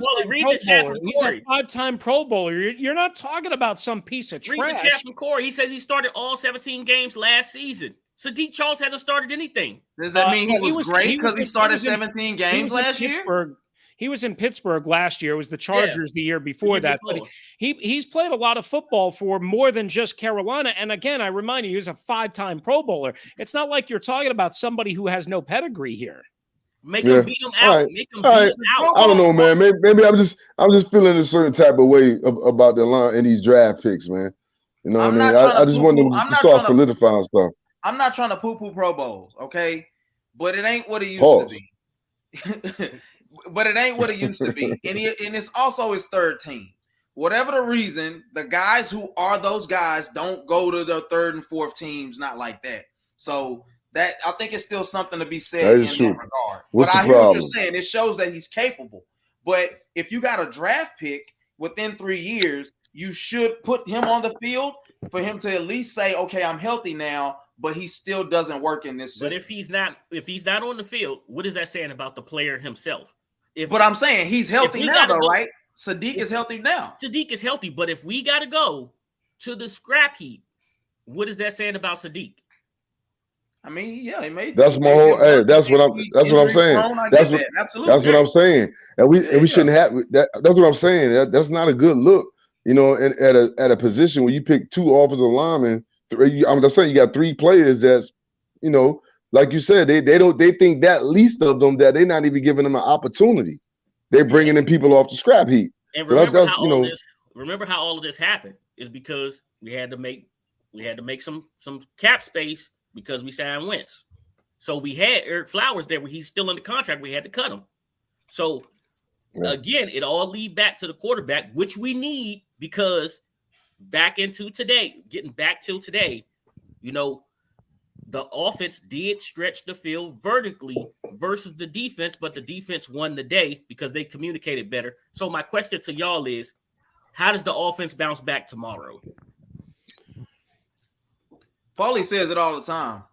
5-time Pro Bowler. You're not talking about some piece of trash. Read the chat from Corey. He says he started all 17 games last season. Sadiq Charles hasn't started anything. Does that mean he was great because he started 17 games last year? He was in Pittsburgh last year. It was the Chargers the year before that. But he's played a lot of football for more than just Carolina. And again, I remind you, he's a 5-time Pro Bowler. It's not like you're talking about somebody who has no pedigree here. Make him beat him out. Right. Make him beat him out. I don't know, man. Maybe I'm just feeling a certain type of way about the line in these draft picks, man. You know what I mean? I just want them to start solidifying stuff. I'm not trying to poo-poo Pro Bowls, okay? But it ain't what it used to be. But it ain't what it used to be. And it's also his third team. Whatever the reason, the guys who are those guys don't go to their third and fourth teams, not like that. So that I think it's still something to be said in that regard. But I hear what you're saying. It shows that he's capable. But if you got a draft pick within 3 years, you should put him on the field for him to at least say, okay, I'm healthy now, but he still doesn't work in this system. But if he's not on the field, what is that saying about the player himself? But I'm saying he's healthy now, though, right? Sadiq is healthy now. Sadiq is healthy, but if we got to go to the scrap heap, what is that saying about Sadiq? I mean, yeah, he made. That's my whole. Hey, that's what I'm saying. That's what I'm saying. And we shouldn't have that. That's what I'm saying. That's not a good look. You know, at a position where you pick 2 offensive linemen. I'm saying you got 3 players that's, you know, like you said, they think that least of them that they're not even giving them an opportunity. They're bringing in people off the scrap heap. And remember, how all of this happened is because we had to make some cap space because we signed Wentz. So we had Eric Flowers there where he's still under contract. We had to cut him. So again, it all lead back to the quarterback, which we need because getting back to today, you know, the offense did stretch the field vertically versus the defense, but the defense won the day because they communicated better. So my question to y'all is, how does the offense bounce back tomorrow? Paulie says it all the time.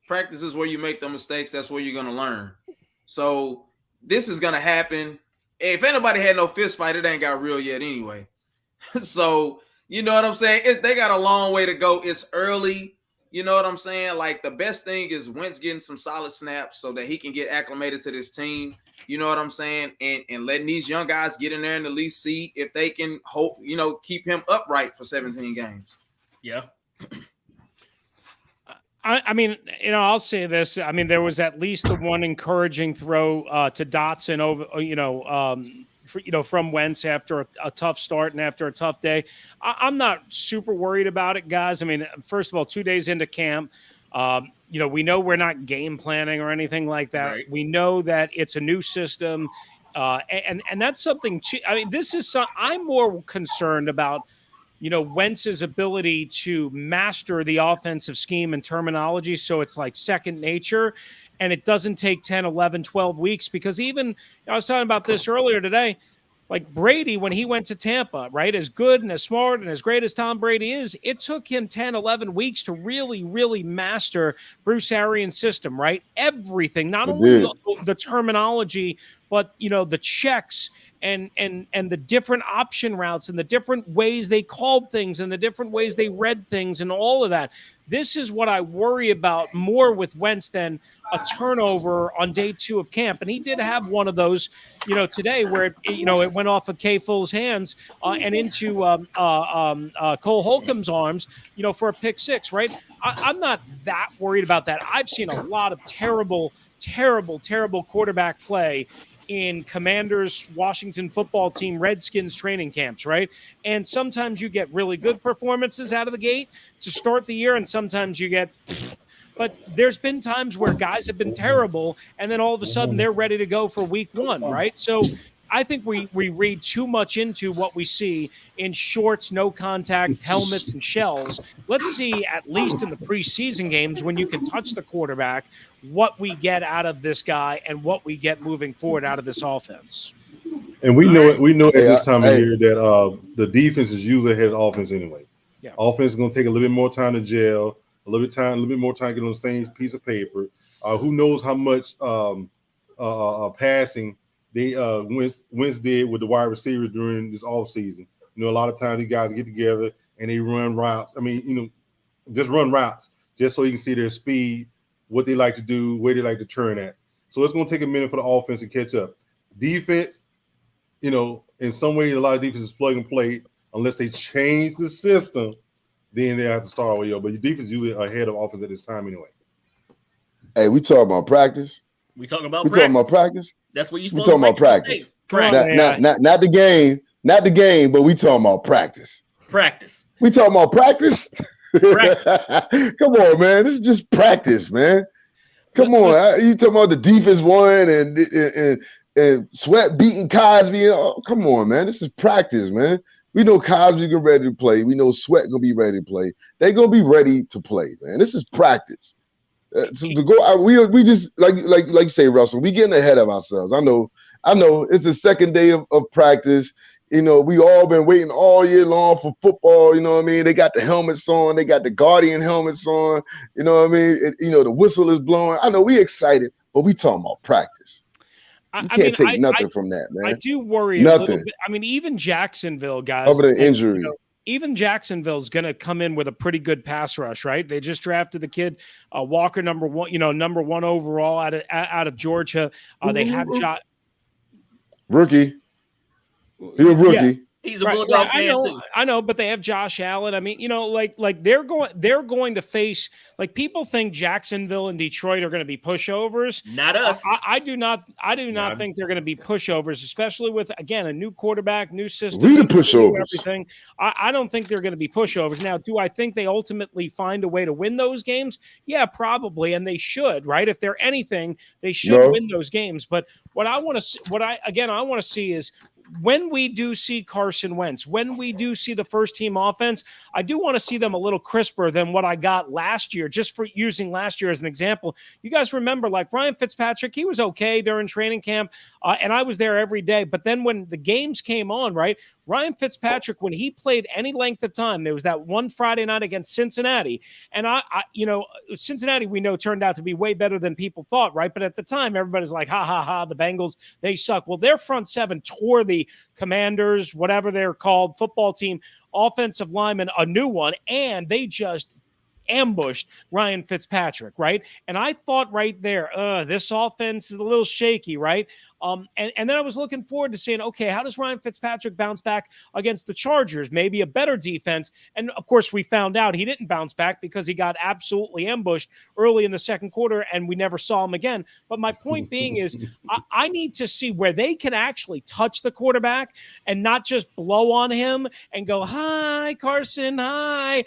Practice is where you make the mistakes. That's where you're going to learn. So this is going to happen. If anybody had no fist fight, it ain't got real yet anyway. So, you know what I'm saying? They got a long way to go. It's early. You know what I'm saying? Like, the best thing is Wentz getting some solid snaps so that he can get acclimated to this team. You know what I'm saying? And letting these young guys get in there and at least see if they can keep him upright for 17 games. Yeah. I mean, you know, I'll say this. I mean, there was at least the one encouraging throw to Dotson over, from Wentz after a tough start and after a tough day. I'm not super worried about it, guys. I mean, first of all, 2 days into camp, we know we're not game planning or anything like that. Right. We know that it's a new system, and that's something. I mean, I'm more concerned about, Wentz's ability to master the offensive scheme and terminology so it's like second nature, and it doesn't take 10, 11, 12 weeks because even I was talking about this earlier today, like Brady, when he went to Tampa, right, as good and as smart and as great as Tom Brady is, it took him 10, 11 weeks to really, really master Bruce Arians' system, right? Everything, not only the terminology, but, the checks and the different option routes and the different ways they called things and the different ways they read things and all of that. This is what I worry about more with Wentz than a turnover on day 2 of camp. And he did have one of those, today where it went off of K. Full's hands and into Cole Holcomb's arms, for a pick 6, right? I'm not that worried about that. I've seen a lot of terrible quarterback play in Commanders, Washington football team, Redskins training camps, right? And sometimes you get really good performances out of the gate to start the year, and sometimes you get but there's been times where guys have been terrible, and then all of a sudden they're ready to go for week one, right? So I think we read too much into what we see in shorts, no contact, helmets, and shells. Let's see, at least in the preseason games, when you can touch the quarterback, what we get out of this guy and what we get moving forward out of this offense. And we know at this time of year that the defense is usually ahead of offense anyway. Yeah. Offense is going to take a little bit more time to gel, a little bit more time to get on the same piece of paper. Who knows how much passing they Wentz did with the wide receivers during this offseason. You know, a lot of times these guys get together and they run routes. I mean, you know, just run routes just so you can see their speed, what they like to do, where they like to turn at. So it's going to take a minute for the offense to catch up. Defense, you know, in some ways, a lot of defense is plug and play. Unless they change the system, then they have to start with But your defense is usually ahead of offense at this time anyway. Hey, we talking about practice. We talking about practice. That's what you're We supposed talking to about practice. Not the game, but we talking about practice. Practice. We talking about practice. Come on, man. This is just practice, man. Come on. You talking about the defense won and Sweat beating Cosby? Oh, come on, man. This is practice, man. We know Cosby get ready to play. We know Sweat gonna be ready to play. They gonna be ready to play, man. This is practice. So to go, we just like you say, Russell. We getting ahead of ourselves. I know. It's the second day of practice. You know, we all been waiting all year long for football. You know what I mean? They got the helmets on. They got the Guardian helmets on. You know what I mean? The whistle is blowing. I know we excited, but we talking about practice. You can't take nothing from that, man. I do worry a little bit. I mean, even Jacksonville, guys. Over the injury. Even Jacksonville's going to come in with a pretty good pass rush, right? They just drafted the kid Walker, number one overall out of Georgia. They have rookie. He's a rookie. Yeah. He's a Bulldog fan too. I know, but they have Josh Allen. I mean, like they're going to face, like, people think Jacksonville and Detroit are going to be pushovers. Not us. I do not think they're going to be pushovers, especially with, again, a new quarterback, new system. We the pushovers. Everything. I don't think they're going to be pushovers. Now, do I think they ultimately find a way to win those games? Yeah, probably, and they should, right? If they're anything, they should win those games. But what I want to see is, when we do see Carson Wentz, when we do see the first team offense, I do want to see them a little crisper than what I got last year, just for using last year as an example. You guys remember, like, Ryan Fitzpatrick, he was okay during training camp, and I was there every day. But then when the games came on, right, Ryan Fitzpatrick, when he played any length of time, there was that one Friday night against Cincinnati. And Cincinnati, we know, turned out to be way better than people thought, right? But at the time, everybody's like, ha, ha, ha, the Bengals, they suck. Well, their front seven tore the Commanders, whatever they're called, football team, offensive lineman, a new one, and they just ambushed Ryan Fitzpatrick, right? And I thought right there, this offense is a little shaky, right? And then I was looking forward to saying, okay, how does Ryan Fitzpatrick bounce back against the Chargers? Maybe a better defense. And of course, we found out he didn't bounce back because he got absolutely ambushed early in the second quarter, and we never saw him again. But my point being is, I need to see where they can actually touch the quarterback and not just blow on him and go, hi, Carson, hi.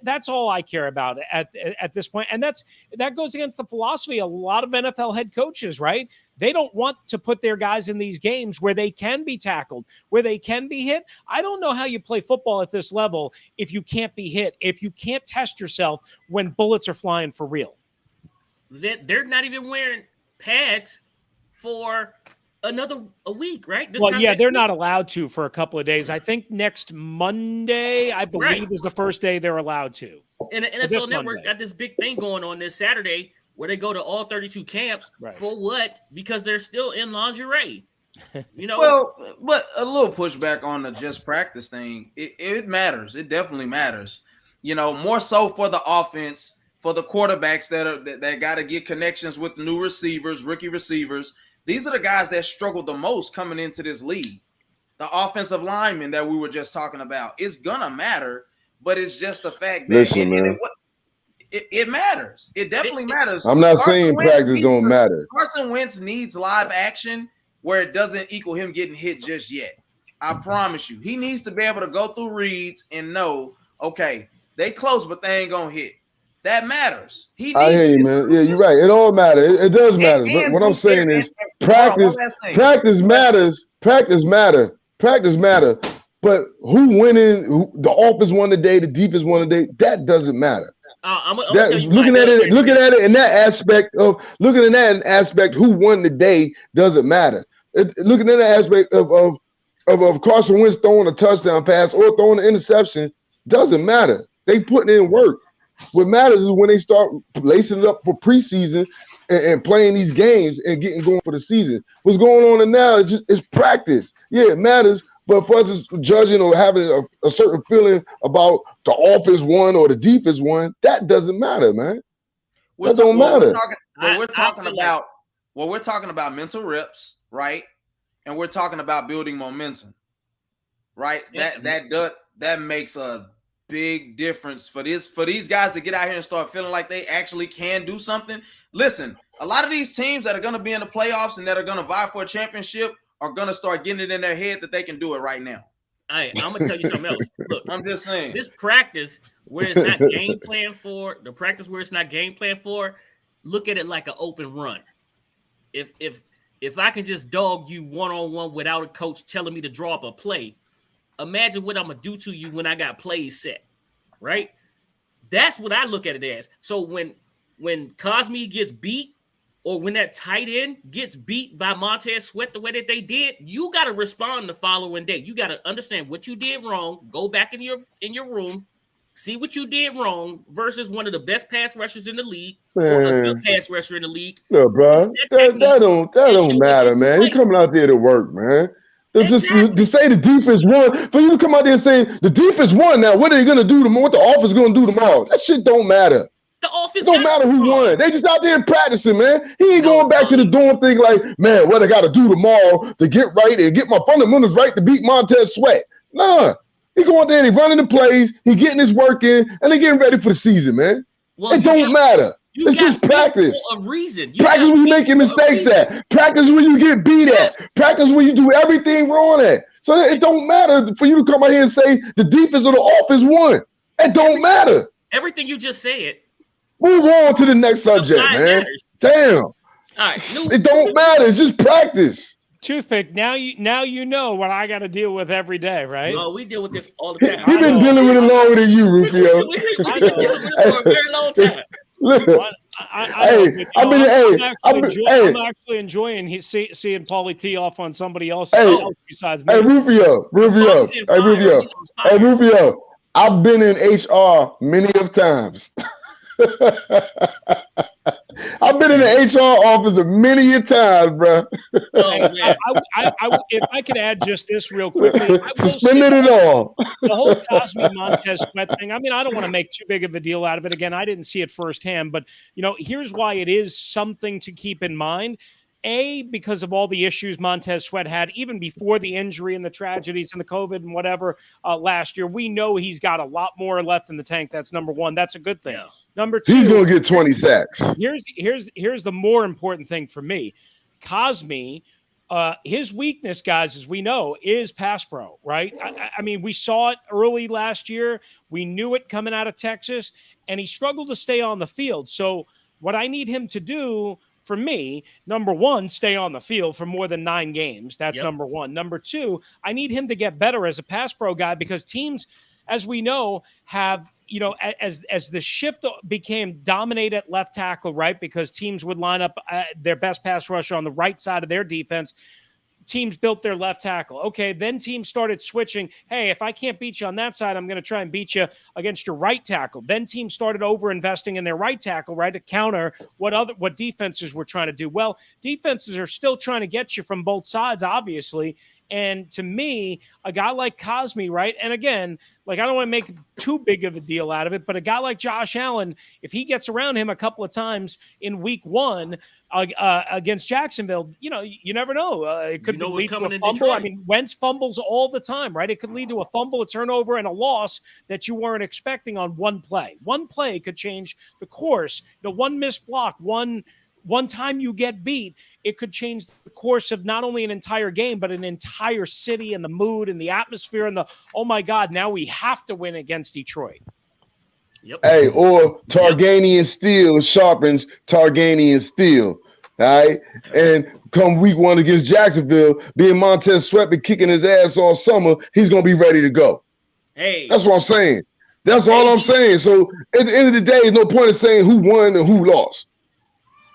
That's all I care about at this point. And that goes against the philosophy of a lot of NFL head coaches, right? They don't want to put their guys in these games where they can be tackled, where they can be hit. I don't know how you play football at this level if you can't be hit, if you can't test yourself when bullets are flying for real. They're not even wearing pads for a week, right? They're not allowed to for a couple of days. I think next Monday, I believe, is the first day they're allowed to. And the NFL Network got this big thing going on this Saturday where they go to all 32 camps. Right. For what? Because they're still in lingerie. Well, but a little pushback on the just practice thing. It matters. It definitely matters. More so for the offense, for the quarterbacks that got to get connections with new receivers, rookie receivers. These are the guys that struggle the most coming into this league. The offensive linemen that we were just talking about, it's gonna matter, but it's just the fact that Listen, man. It matters. It definitely matters. I'm not saying practice don't matter. Carson Wentz needs live action. where it doesn't equal him getting hit just yet. I promise you. He needs to be able to go through reads and know, okay, they close, but they ain't going to hit. That matters. I hear you, man. Yeah, you're right. It all matters. It does matter. But what I'm saying is practice matters. Practice matter. But who winning, the offense won today, the defense won today, that doesn't matter. Looking at it in that aspect of looking at that aspect, who won the day doesn't matter. Looking at the aspect of Carson Wentz throwing a touchdown pass or throwing an interception doesn't matter. They putting in work. What matters is when they start lacing it up for preseason and playing these games and getting going for the season. What's going on now is it's practice. Yeah, it matters. But for us judging or having a certain feeling about the offense won or the defense won, that doesn't matter, man. That don't matter. We're talking about mental reps, right? And we're talking about building momentum, right? Yeah. That makes a big difference for these guys to get out here and start feeling like they actually can do something. Listen, a lot of these teams that are going to be in the playoffs and that are going to vie for a championship are going to start getting it in their head that they can do it right now. I'm going to tell you something else. Look, I'm just saying. This practice where it's not game plan for, the practice where it's not game plan for, look at it like an open run. If I can just dog you one-on-one without a coach telling me to draw up a play, imagine what I'm going to do to you when I got plays set, right? That's what I look at it as. So when Cosme gets beat, or when that tight end gets beat by Montez Sweat the way that they did, you got to respond the following day. You got to understand what you did wrong, go back in your room, see what you did wrong versus one of the best pass rushers in the league, or a good pass rusher in the league. No, bro, that don't matter, man. You're coming out there to work, man. Exactly. Just to say the defense won, for you to come out there and say the defense won, now what are they going to do tomorrow? What the offense going to do tomorrow? That shit don't matter. The offense don't matter who won. They just out there practicing, man. He ain't going back to the dorm thing like, man, what I got to do tomorrow to get right and get my fundamentals right to beat Montez Sweat. Nah. He going there and he running the plays, he getting his work in, and they getting ready for the season, man. Well, it don't matter. It's just practice. A reason. Practice when you making mistakes at. Practice when you get beat at. Practice when you do everything wrong at. So it don't matter for you to come out here and say the defense or the offense won. It don't matter. Everything you just said. Move on to the next subject, man. Damn. All right. It don't matter. It's just practice. Toothpick, now you know what I got to deal with every day, right? No, we deal with this all the time. He's been dealing with it longer than you, Rufio. We've been dealing with it for a very long time. I'm actually enjoying seeing Paulie tee off on somebody else besides me. Hey, Rufio. I've been in HR many of times. I've been in the HR office many a times, bro. Oh, man. If I could add just this real quickly, suspended it all. The whole Cosme Montez Sweat thing. I mean, I don't want to make too big of a deal out of it. Again, I didn't see it firsthand, but here's why it is something to keep in mind. A, because of all the issues Montez Sweat had even before the injury and the tragedies and the COVID and whatever last year. We know he's got a lot more left in the tank. That's number one. That's a good thing. Yeah. Number two, he's going to get 20 sacks. Here's the more important thing for me. Cosme, his weakness, guys, as we know, is pass pro, right? I mean, we saw it early last year. We knew it coming out of Texas, and he struggled to stay on the field. So what I need him to do, for me, number one, stay on the field for more than 9 games. That's number one. Number two, I need him to get better as a pass pro guy because teams, as we know, have, as the shift became dominate at left tackle, right? Because teams would line up their best pass rusher on the right side of their defense. Teams built their left tackle. Okay, then teams started switching. Hey, if I can't beat you on that side, I'm going to try and beat you against your right tackle. Then teams started over-investing in their right tackle, right, to counter what defenses were trying to do. Well, defenses are still trying to get you from both sides, obviously. And to me, a guy like Cosme, right? And again, I don't want to make too big of a deal out of it, but a guy like Josh Allen, if he gets around him a couple of times in week 1 against Jacksonville, you never know. It could lead to a fumble. I mean, Wentz fumbles all the time, right? It could lead to a fumble, a turnover, and a loss that you weren't expecting on one play. One play could change the course. One missed block, one one time you get beat, it could change the course of not only an entire game, but an entire city and the mood and the atmosphere and oh my God, now we have to win against Detroit. Yep. Hey, or Targanian steel sharpens Targanian steel. All right. And come week 1 against Jacksonville, being Montez Sweat been kicking his ass all summer, he's going to be ready to go. Hey. That's what I'm saying. That's all I'm saying. So at the end of the day, there's no point in saying who won and who lost.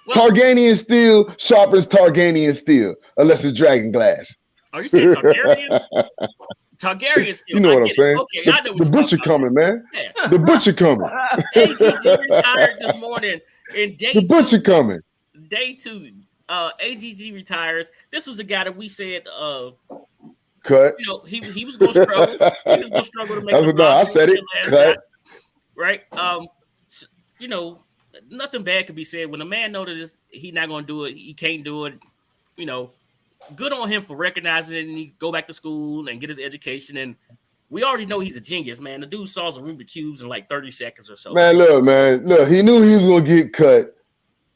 Well, Targanian steel sharpens Targanian steel, unless it's dragon glass. Are you saying Targaryen? Targaryen steel. You know what I'm saying? Okay, I know what the butcher coming, man. Yeah. The butcher coming. AGG retired this morning in day The butcher coming. Day 2. AGG retires. This was the guy that we said cut. You know, he was going to struggle. He was going to struggle to make the roster. I said it. Cut. Right. You know, nothing bad could be said when a man knows he's not going to do it. He can't do it. You know, good on him for recognizing it, and he go back to school and get his education. And we already know he's a genius, man. The dude solves a Rubik's cubes in like 30 seconds or so. Man, look. He knew he was going to get cut.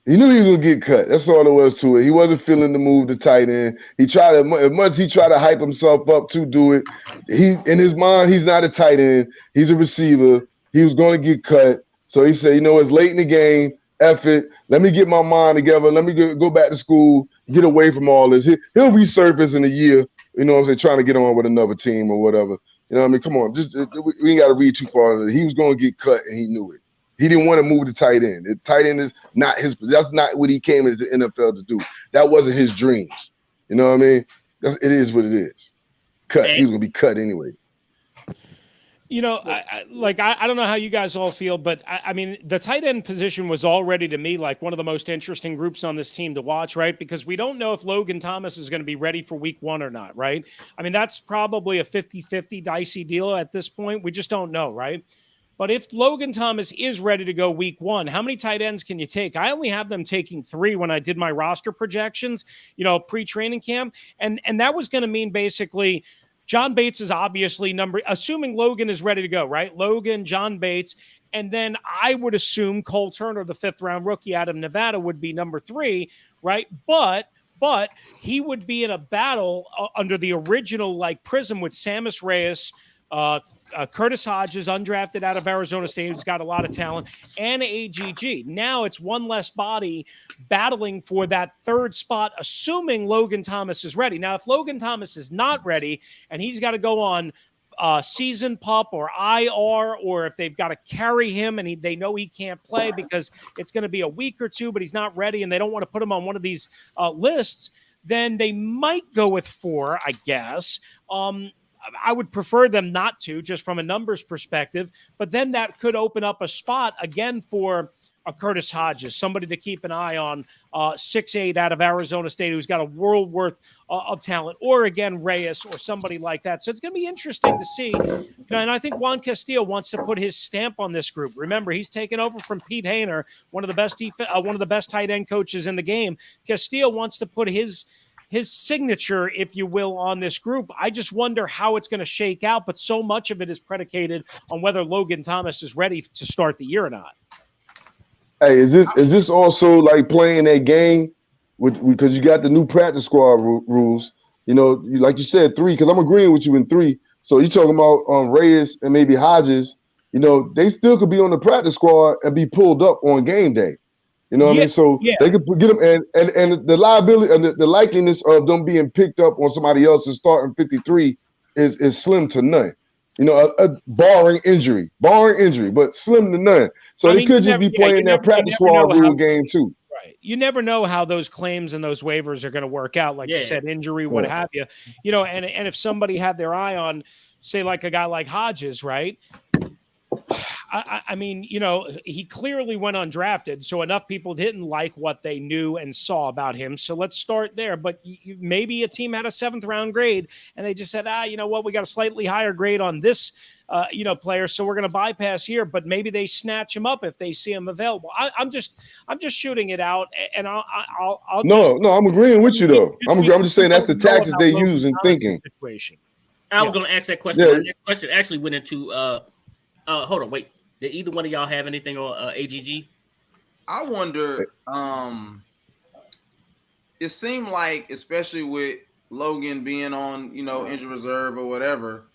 That's all there was to it. He wasn't feeling the move to tight end. He tried as much as he tried to hype himself up to do it. In his mind, he's not a tight end. He's a receiver. He was going to get cut. So he said, it's late in the game. F it. Let me get my mind together. Let me go back to school, get away from all this. He'll resurface in a year, trying to get on with another team or whatever. You know what I mean? Come on. We ain't got to read too far. He was going to get cut, and he knew it. He didn't want to move the tight end. The tight end is not that's not what he came into the NFL to do. That wasn't his dreams. You know what I mean? It is what it is. Cut. He was going to be cut anyway. I don't know how you guys all feel, but I mean, the tight end position was already to me like one of the most interesting groups on this team to watch, right? Because we don't know if Logan Thomas is going to be ready for week 1 or not, right? I mean, that's probably a 50-50 dicey deal at this point. We just don't know, right? But if Logan Thomas is ready to go week 1, how many tight ends can you take? I only have them taking 3 when I did my roster projections, pre-training camp. And that was going to mean basically John Bates is obviously assuming Logan is ready to go, right? Logan, John Bates, and then I would assume Cole Turner, the 5th-round rookie out of Nevada, would be number 3, right? But he would be in a battle under the original prism with Sammis Reyes, Curtis Hodges, undrafted out of Arizona State, who's got a lot of talent, and AGG. Now it's one less body battling for that 3rd spot, assuming Logan Thomas is ready. Now, if Logan Thomas is not ready and he's got to go on season pup or IR, or if they've got to carry him and they know he can't play because it's going to be a week or 2, but he's not ready and they don't want to put him on one of these lists, then they might go with 4, I guess. I would prefer them not to, just from a numbers perspective, but then that could open up a spot again for a Curtis Hodges, somebody to keep an eye on, 6'8" out of Arizona State, who's got a world worth of talent, or again, Reyes or somebody like that. So it's going to be interesting to see. And I think Juan Castillo wants to put his stamp on this group. Remember, he's taken over from Pete Hainer, one of the best tight end coaches in the game. Castillo wants to put his signature, if you will, on this group. I just wonder how it's going to shake out, but so much of it is predicated on whether Logan Thomas is ready to start the year or not. Hey, is this also like playing that game because you got the new practice squad rules? Like you said, 3, because I'm agreeing with you in 3. So you're talking about Reyes and maybe Hodges. They still could be on the practice squad and be pulled up on game day. You know what I mean? So they could get them, and the liability and the likeliness of them being picked up on somebody else's starting 53 is slim to none. Barring injury, but slim to none. So they could just be playing that practice squad rule game too. Right. You never know how those claims and those waivers are going to work out. Like you said, injury, what have you. And if somebody had their eye on, say, like a guy like Hodges, right? I mean, he clearly went undrafted, so enough people didn't like what they knew and saw about him. So let's start there. But maybe a team had a 7th-round grade, and they just said, you know what, we got a slightly higher grade on this, player, so we're going to bypass here. But maybe they snatch him up if they see him available. I'm just shooting it out, and I'll I'm agreeing with you though. I'm just saying that's the tactics they use in thinking. Situation. I was going to ask that question. Yeah. My next question actually went into hold on, wait. Did either one of y'all have anything on AGG? I wonder it seemed like, especially with Logan being on, injured reserve or whatever,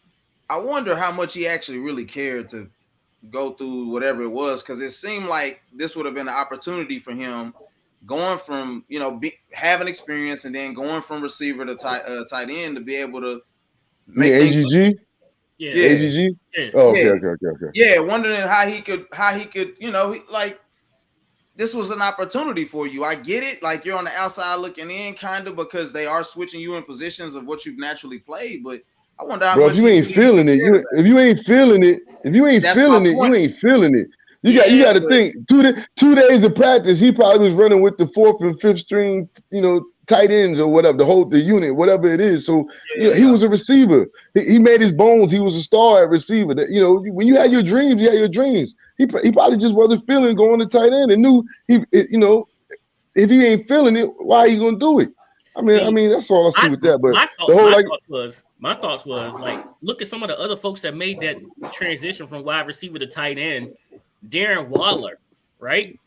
I wonder how much he actually really cared to go through whatever it was, because it seemed like this would have been an opportunity for him going from, having experience and then going from receiver to tight end to be able to make AGG? Yeah. AGG? Yeah. Oh, okay. Yeah, wondering how he could, this was an opportunity for you. I get it. Like, you're on the outside looking in, kind of, because they are switching you in positions of what you've naturally played. But I wonder how much. If you ain't feeling it, you ain't feeling it. You ain't feeling it. You got to think. 2 days of practice, he probably was running with the 4th and 5th string, tight ends or whatever, the unit, whatever it is. So he was a receiver. He made his bones. He was a star at receiver. When you had your dreams, you had your dreams. He probably just wasn't feeling going to tight end and knew if he ain't feeling it, why are you gonna do it? I mean that's all I see with that. But my thoughts was like, look at some of the other folks that made that transition from wide receiver to tight end. Darren Waller, right?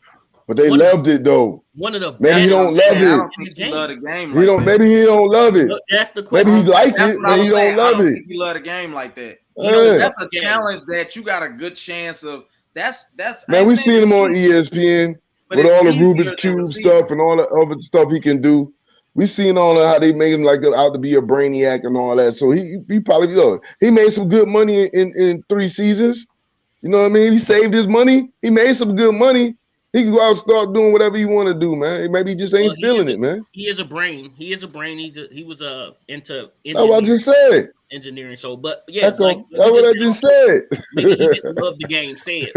But they loved it though. One of the maybe he don't love it. I don't think he loved the game. Maybe he don't love it. Look, that's the question. Maybe he liked it. Maybe he don't love it. He loved the game like that. That's a challenge that you got a good chance of. That's. Man, we seen him on ESPN with all the Rubik's Cube stuff and all the other stuff he can do. We seen all of how they made him like out to be a brainiac and all that. So he probably he made some good money in 3 seasons. You know what I mean? He saved his money. He made some good money. He can go out and start doing whatever he want to do, man. Maybe he just ain't feeling it, man. He is a brain. He was into that's what I just said. Engineering. So, but yeah, that's what I just said. Maybe he didn't love the game. Say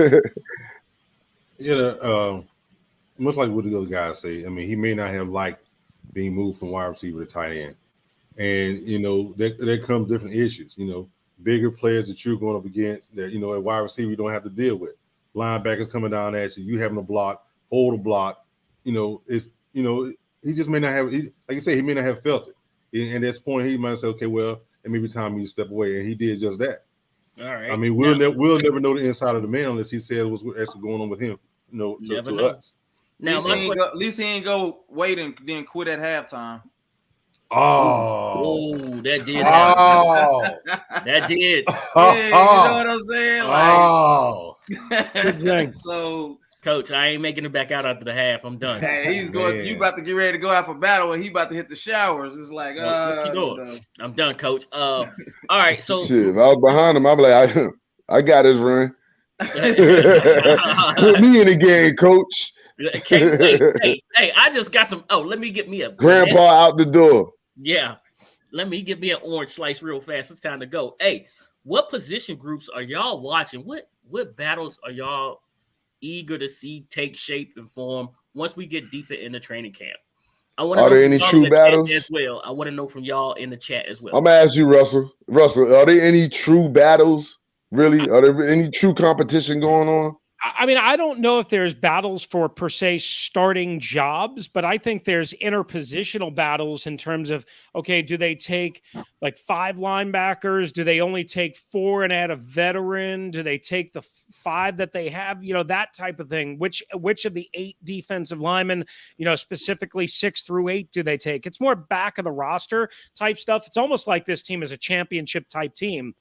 it. Much like what the other guys say. I mean, he may not have liked being moved from wide receiver to tight end, and there come different issues. Bigger players that you're going up against that at wide receiver you don't have to deal with. Linebackers coming down at you, you having to block, hold a block. He just may not have. Like you say, he may not have felt it. And at this point, he might say, "Okay, well, it may be time for me to step away," and he did just that. All right. I mean, we'll never know the inside of the man unless he says what's actually going on with him. To us. Now, at least he ain't go wait and then quit at halftime. Oh, that did happen. That did. Yeah, you know what I'm saying? Like, so, Coach, I ain't making it back out after the half. I'm done. Hey, he's going. You about to get ready to go out for battle, and he about to hit the showers. It's like, I'm done, Coach. All right, so shit, if I was behind him, I'd be like, I got his run. Put me in the game, Coach. Hey, I just got some. Oh, let me get me a grandpa out the door. Yeah, let me get me an orange slice real fast. It's time to go. Hey, what position groups are y'all watching? What battles are y'all eager to see take shape and form once we get deeper in the training camp? Are there any true battles as well? I want to know from y'all in the chat as well. I'm gonna ask you, Russell. Are there any true battles? Really? Are there any true competition going on? I mean, I don't know if there's battles for per se starting jobs, but I think there's interpositional battles in terms of, okay, do they take like 5 linebackers? Do they only take 4 and add a veteran? Do they take the 5 that they have? That type of thing. Which of the 8 defensive linemen, specifically 6 through 8 do they take? It's more back of the roster type stuff. It's almost like this team is a championship type team,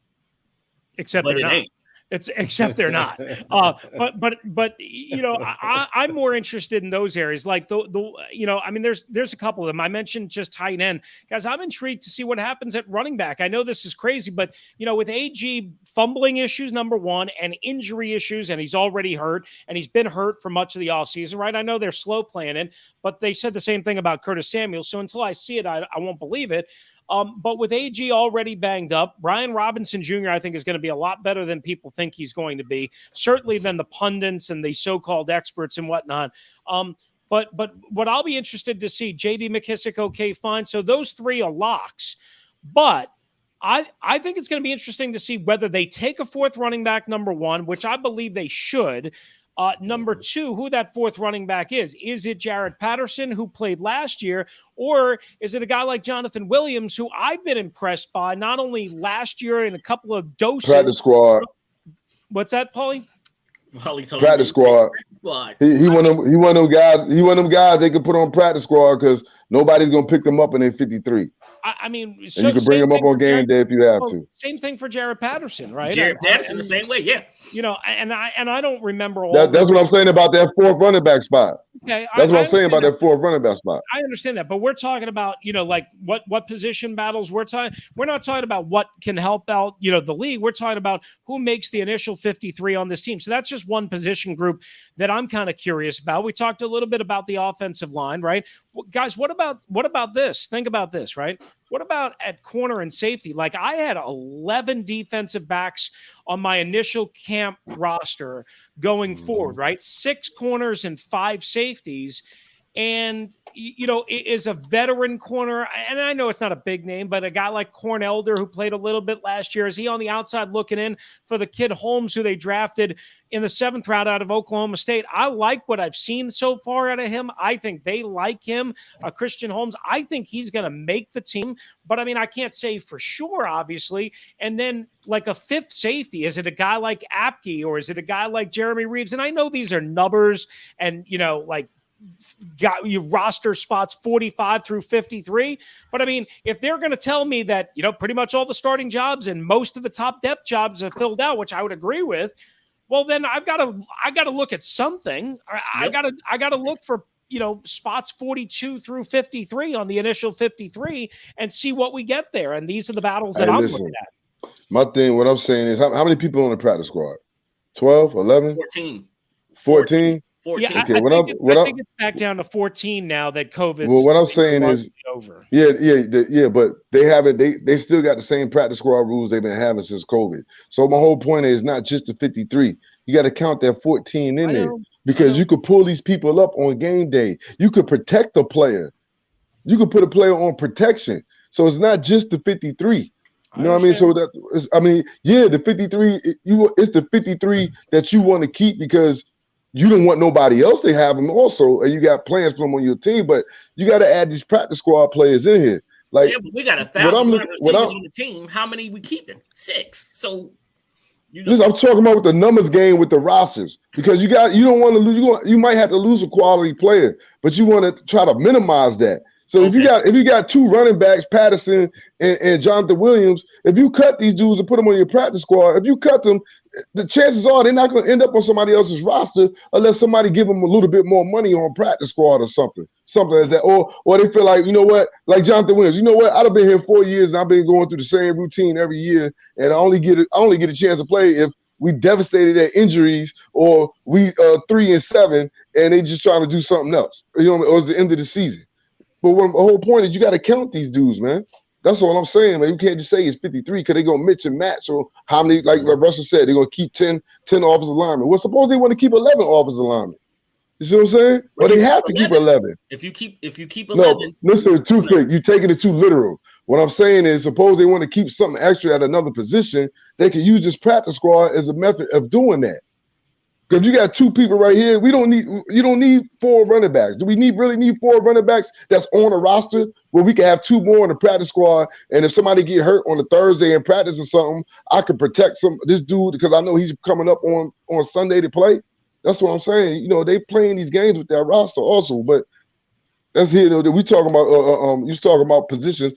except they're not. Except they're not. But I'm more interested in those areas. Like there's a couple of them. I mentioned just tight end. Guys, I'm intrigued to see what happens at running back. I know this is crazy, but with AG fumbling issues, number one, and injury issues, and he's already hurt, and he's been hurt for much of the offseason, right? I know they're slow playing it, but they said the same thing about Curtis Samuel. So until I see it, I won't believe it. But with AG already banged up, Brian Robinson Jr., I think, is going to be a lot better than people think he's going to be, certainly than the pundits and the so-called experts and whatnot. But what I'll be interested to see, J.D. McKissick, okay, fine. So those 3 are locks. But I think it's going to be interesting to see whether they take a 4th running back, number one, which I believe they should. Number 2, who that 4th running back is. Is it Jared Patterson, who played last year, or is it a guy like Jonathan Williams, who I've been impressed by not only last year in a couple of doses. Practice squad. What's that, Paulie? Practice squad. He one of them guys. He one of them guys they could put on practice squad because Nobody's gonna pick them up in their 53. I mean, and you can bring them up on game day if you have to. Same thing for Jared Patterson, right? Jared Patterson the same way, yeah. You know, and I don't remember all. That's what I'm saying about that fourth running back spot. Okay, that's what I'm saying about that fourth running back spot. I understand that, but we're talking about, you know, like what position battles we're talking. We're not talking about what can help out, you know, the league. We're talking about who makes the initial 53 on this team. So that's just one position group that I'm kind of curious about. We talked a little bit about the offensive line, right? Well, guys, what about this? Think about this, right? What about at corner and safety? Like I had 11 defensive backs on my initial camp roster going forward, right? 6 corners and 5 safeties. And, you know, is a veteran corner, and I know it's not a big name, but a guy like Corn Elder, who played a little bit last year, is he on the outside looking in for the kid Holmes, who they drafted in the 7th round out of Oklahoma State? I like what I've seen so far out of him. I think they like him. Christian Holmes, I think he's going to make the team, but I mean, I can't say for sure, obviously. And then like a 5th safety, is it a guy like Apke or is it a guy like Jeremy Reeves? And I know these are numbers and, you know, like, got you roster spots 45 through 53. But I mean, if they're going to tell me that, you know, pretty much all the starting jobs and most of the top depth jobs are filled out, which I would agree with, well, then I got to look at something. I got to look for, you know, spots 42 through 53 on the initial 53 and see what we get there. And these are the battles that I'm looking at. My thing, what I'm saying is how many people on the practice squad? 12, 11? 14? Yeah, okay, I think it's back down to 14 now that COVID. Well, what I'm saying is over. Yeah, but they haven't. They still got the same practice squad rules they've been having since COVID. So my whole point is not just the 53. You got to count that 14 in there because you could pull these people up on game day. You could protect a player. You could put a player on protection. So it's not just the 53. You know what I mean? So the 53. It's the 53 that you want to keep because you don't want nobody else to have them also, and you got plans for them on your team, but you got to add these practice squad players in here. Like, yeah, but we got 1,000 receivers on the team. How many we keeping? 6. So listen, I'm talking about with the numbers game with the rosters because you don't want to lose. You might have to lose a quality player, but you want to try to minimize that. So if you got 2 running backs, Patterson and Jonathan Williams, if you cut these dudes and put them on your practice squad, if you cut them, the chances are they're not going to end up on somebody else's roster unless somebody give them a little bit more money on practice squad or something like that. Or they feel like, you know what, like Jonathan Williams, you know what, I've been here 4 years and I've been going through the same routine every year, and I only get a chance to play if we devastated at injuries or we 3-7 and they just trying to do something else, you know, or it's the end of the season. But the whole point is you got to count these dudes, man. That's all I'm saying, man. You can't just say it's 53 because they're going to mix and match. Or how many, like Russell said, they're going to keep 10 offensive linemen. Well, suppose they want to keep 11 offensive linemen. You see what I'm saying? Or they have to keep 11. If you keep 11. No, listen, you're taking it too literal. What I'm saying is suppose they want to keep something extra at another position, they can use this practice squad as a method of doing that. Because you got 2 people right here, you don't need 4 running backs. Do we really need 4 running backs that's on a roster where we can have 2 more in the practice squad? And if somebody get hurt on a Thursday in practice or something, I can protect this dude because I know he's coming up on Sunday to play. That's what I'm saying. You know, they playing these games with that roster also. But that's here though. We talking about you was talking about positions.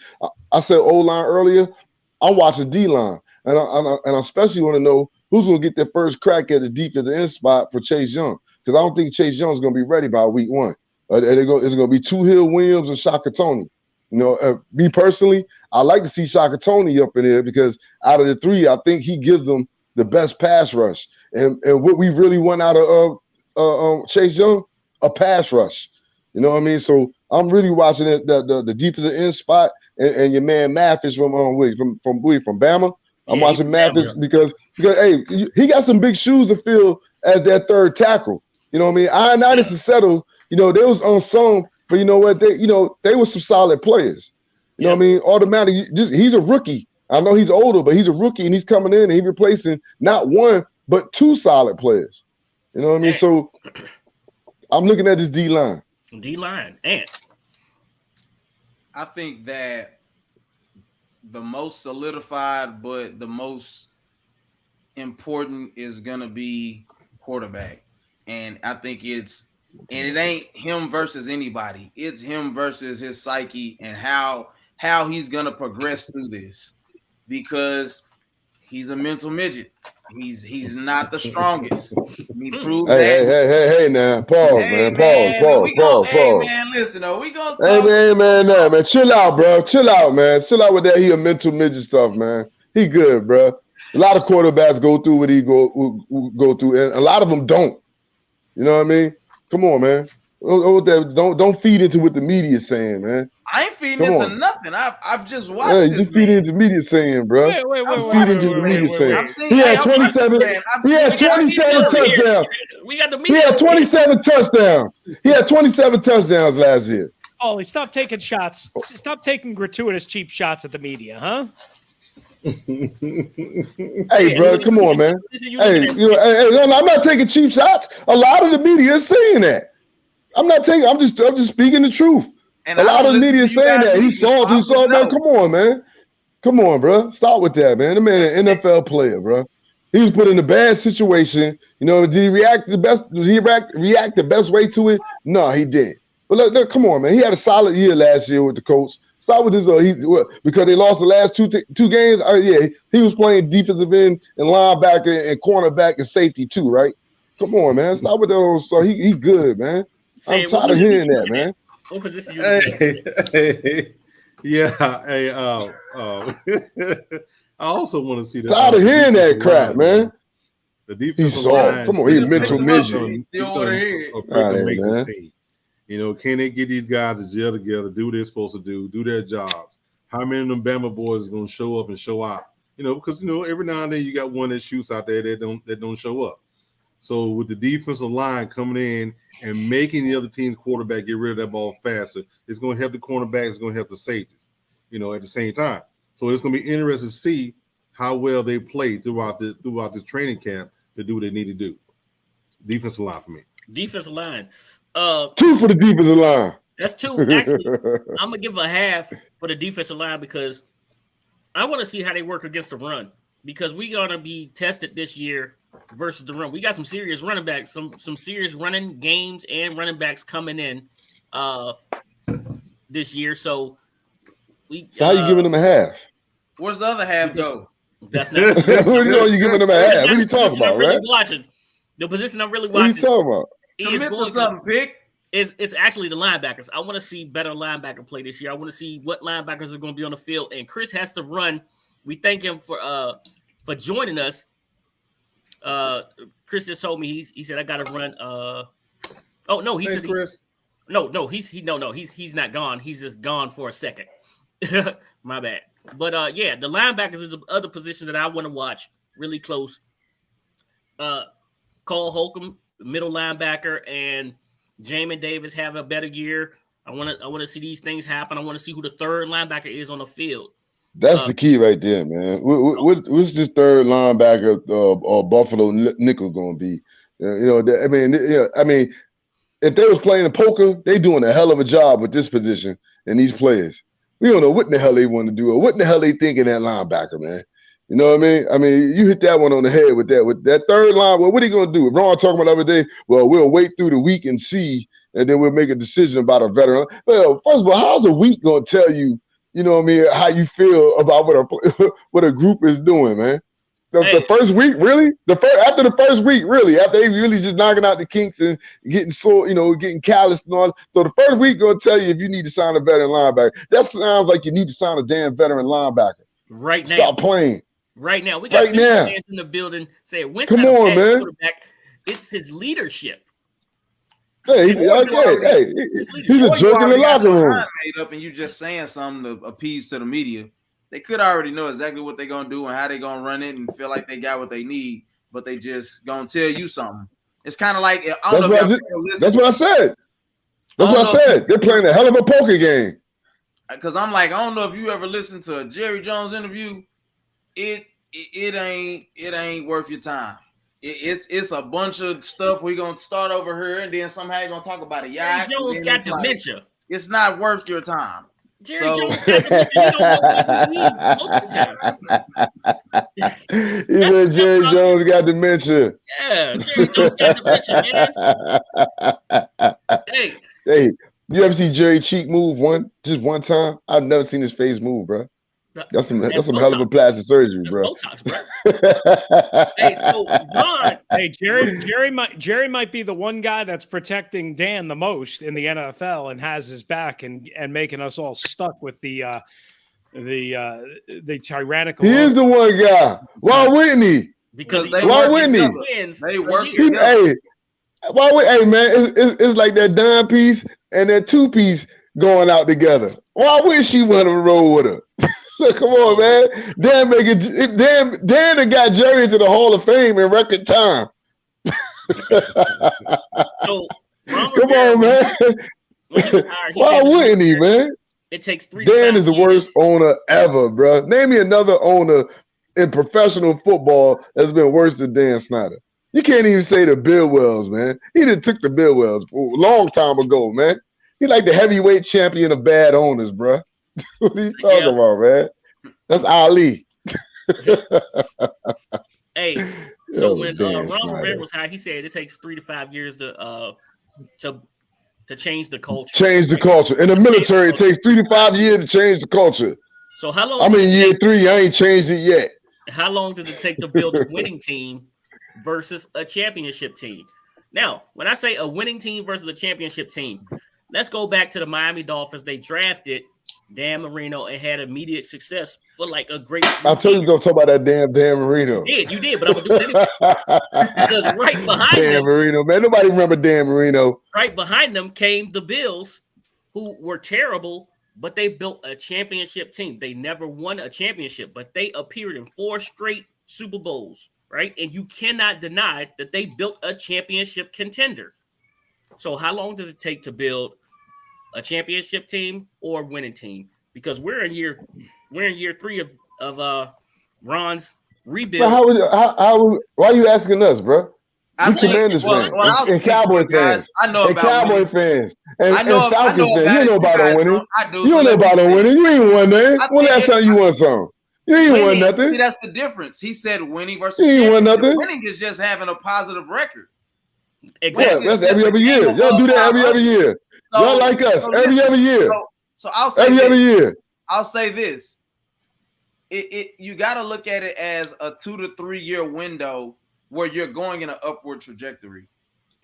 I said O-line earlier. I'm watching D-line, and I especially want to know who's going to get their first crack at the defensive end spot for Chase Young? Because I don't think Chase Young is going to be ready by week 1. It's going to be Hill Williams and Shaka Toney. You know, me personally, I like to see Shaka Toney up in there because out of the 3, I think he gives them the best pass rush. And what we really want out of Chase Young, a pass rush. You know what I mean? So I'm really watching the defensive end spot and your man Mathis from Bama. I'm watching Mathis because hey, he got some big shoes to fill as that 3rd tackle. You know what I mean? Ioannidis and Settle, you know, they was unsung, but you know what? They were some solid players. You know what I mean? Automatically, he's a rookie. I know he's older, but he's a rookie and he's coming in and he's replacing not 1 but 2 solid players. You know what I mean? So I'm looking at this D-line. And I think that the most solidified but the most important is going to be quarterback. And I think it's And it ain't him versus anybody. It's him versus his psyche and how he's gonna progress through this, because he's a mental midget. He's not the strongest. He proved that. Hey, now, pause, man. Pause. Hey, man, listen, we gonna talk. Hey, man, chill out, bro. Chill out, man. Chill out with that. He a mental midget stuff, man. He good, bro. A lot of quarterbacks go through what he go through, and a lot of them don't. You know what I mean? Come on, man. Don't feed into what the media's saying, man. I ain't feeding into nothing. I've just watched this. Just feed into the media saying, bro. Wait. Feed into the media saying. He had 27. He had 27 touchdowns. We got the media. He had 27 touchdowns. He had 27 touchdowns last year. Ollie, stop taking shots. Stop taking gratuitous cheap shots at the media, huh? Hey, bro, come on, man. Hey, no, I'm not taking cheap shots. A lot of the media is saying that. I'm just speaking the truth. And a lot of the media is saying that. He saw, man. Come on, bro. Stop with that, man. The man an NFL player, bro. He was put in a bad situation. You know, did he react the best? Did he react the best way to it? No, he didn't. But look, come on, man. He had a solid year last year with the Colts. Start with this, because they lost the last two games. He was playing defensive end and linebacker and cornerback and safety too, right? Come on, man. Stop with those. So he good, man. I'm tired of hearing that, man. What position you I also want to see that. Tired of hearing that crap, man. The defensive line. Come on, he's mental midget. He's gonna make this team. You know, can they get these guys to gel together, do what they're supposed to do their jobs? How many of them Bama boys is going to show up and show out? You know, because, you know, every now and then you got one that shoots out there that don't show up. So with the defensive line coming in and making the other team's quarterback get rid of that ball faster, it's going to help the cornerback, it's going to help the safeties, you know, at the same time. So it's going to be interesting to see how well they play throughout this training camp to do what they need to do. Defensive line for me. Defensive line. 2 for the defensive line. That's 2. Actually, I'm gonna give a half for the defensive line because I want to see how they work against the run, because we're gonna be tested this year versus the run. We got some serious running backs, some serious running games and running backs coming in this year. So how you giving them a half? Where's the other half go? That's not. You giving them a half? What are you talking about, really right? Watching the position I'm really watching. What are you talking about? It's actually the linebackers. I want to see better linebacker play this year. I want to see what linebackers are going to be on the field. And Chris has to run. We thank him for joining us. Chris just told me he said I got to run. He said Chris. He's not gone. He's just gone for a second. My bad. But the linebackers is the other position that I want to watch really close. Cole Holcomb, middle linebacker, and Jamin Davis have a better year. I want to see these things happen. I want to see who the third linebacker is on the field. That's the key right there, man. What's this third linebacker or Buffalo nickel going to be? I mean, if they was playing the poker, they doing a hell of a job with this position and these players. We don't know what in the hell they want to do or what in the hell they thinking that linebacker, man. You know what I mean? I mean, you hit that one on the head with that third line. Well, what are you going to do? Ron talking about the other day, well, we'll wait through the week and see, and then we'll make a decision about a veteran. Well, first of all, how's a week going to tell you, you know what I mean, how you feel about what a group is doing, man? The first week, really? After the first week, really? After they really just knocking out the kinks and getting sore, getting calloused and all. So the first week going to tell you if you need to sign a veteran linebacker. That sounds like you need to sign a damn veteran linebacker. Right now. Stop playing. Right now, we got fans in the building saying, "Come on, man! Quarterback. It's his leadership." Hey, he's a jerk in the locker room. Made up, and you just saying something to appease to the media. They could already know exactly what they're gonna do and how they're gonna run it, and feel like they got what they need, but they just gonna tell you something. It's kind of like that's what I said. That's what I said. They're playing a hell of a poker game. Because I'm like, I don't know if you ever listened to a Jerry Jones interview. It ain't worth your time. It's a bunch of stuff. We're gonna start over here and then somehow you're gonna talk about it. Yeah, Jones got dementia. It's not worth your time. Jerry Jones got dementia. He don't know when to leave most of the time. Even Jerry Jones got dementia. Yeah, Jerry Jones got dementia, man. Hey, you ever see Jerry Cheek move just one time? I've never seen his face move, bro. That's some hell of a plastic surgery, bro. Botox, bro. Hey, so Ron. Hey, Jerry might be the one guy that's protecting Dan the most in the NFL and has his back and making us all stuck with the tyrannical. He is the one guy. Why wouldn't he? Because why wouldn't he? They work together. Hey man, it's like that dime piece and that two piece going out together. Why wouldn't she want to roll with her? Look, come on, man. Dan got Jerry into the Hall of Fame in record time. So come on, man. Why wouldn't he, man? It takes 3 Dan is the worst owner ever, bro. Name me another owner in professional football that's been worse than Dan Snyder. You can't even say the Bill Wells, man. He done took the Bill Wells a long time ago, man. He like the heavyweight champion of bad owners, bro. What are you talking about, man? That's Ali. Hey, so when Ron Rivera was hired, he said it takes 3 to 5 years to change the culture. Change the culture. In the military, it takes 3 to 5 years to change the culture. So how long? I'm in year 3. I ain't changed it yet. How long does it take to build a winning team versus a championship team? Now, when I say a winning team versus a championship team, let's go back to the Miami Dolphins. They drafted Dan Marino and had immediate success for like a great. I told you don't talk about that damn Dan Marino. You did, but I'm gonna do it anyway. Because right behind Dan Marino, man, nobody remember Dan Marino. Right behind them came the Bills, who were terrible, but they built a championship team. They never won a championship, but they appeared in 4 straight Super Bowls, right? And you cannot deny that they built a championship contender. So how long does it take to build a championship team or a winning team? Because we're in year 3 of Ron's rebuild. Why are you asking us, bro? I think Commanders fans and Cowboy fans. I know about Cowboy fans and Falcons fans. You don't know about on winning. You don't know about on winning. You ain't won that. When last time you won something? You ain't won nothing. See, that's the difference. He said winning versus you ain't won nothing. Winning is just having a positive record. Exactly. Yeah, that's every other year. Y'all do that every other year. Y'all like us every other year. So I'll say every other year. I'll say this. You got to look at it as a 2 to 3 year window where you're going in an upward trajectory.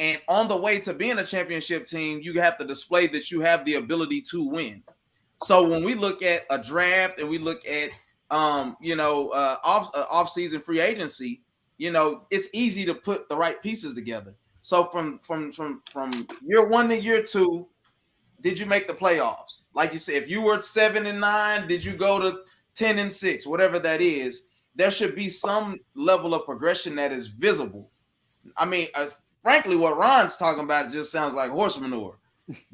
And on the way to being a championship team, you have to display that you have the ability to win. So when we look at a draft and we look at off-season free agency, it's easy to put the right pieces together. So from year 1 to year 2, did you make the playoffs? Like you said, if you were 7-9, did you go to 10-6, whatever that is? There should be some level of progression that is visible. I mean, frankly, what Ron's talking about just sounds like horse manure,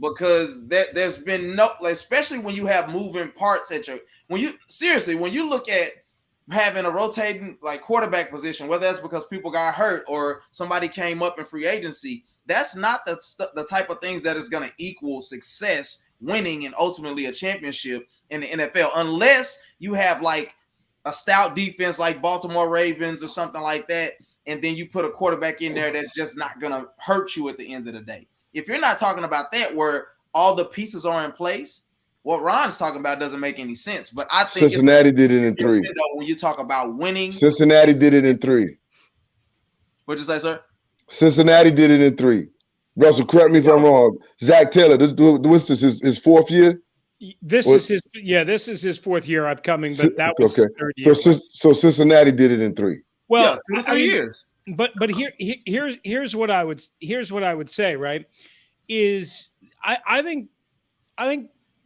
because there's been no, especially when you have moving parts when you look at having a rotating like quarterback position, whether that's because people got hurt or somebody came up in free agency, that's not the type of things that is going to equal success, winning, and ultimately a championship in the NFL, unless you have like a stout defense like Baltimore Ravens or something like that, and then you put a quarterback in there that's just not going to hurt you at the end of the day. If you're not talking about that, where all the pieces are in place, what Ron's talking about doesn't make any sense. But I think Cincinnati did it in 3. When you talk about winning, Cincinnati did it in 3. What'd you say, sir? Cincinnati did it in 3. Russell, correct me if I'm wrong. Zach Taylor, what's this? His 4th year? This is his 4th year upcoming, but that was his 3rd year. So Cincinnati did it in 3. Well, 2 to 3 years. But here's what I would say, right? Is I think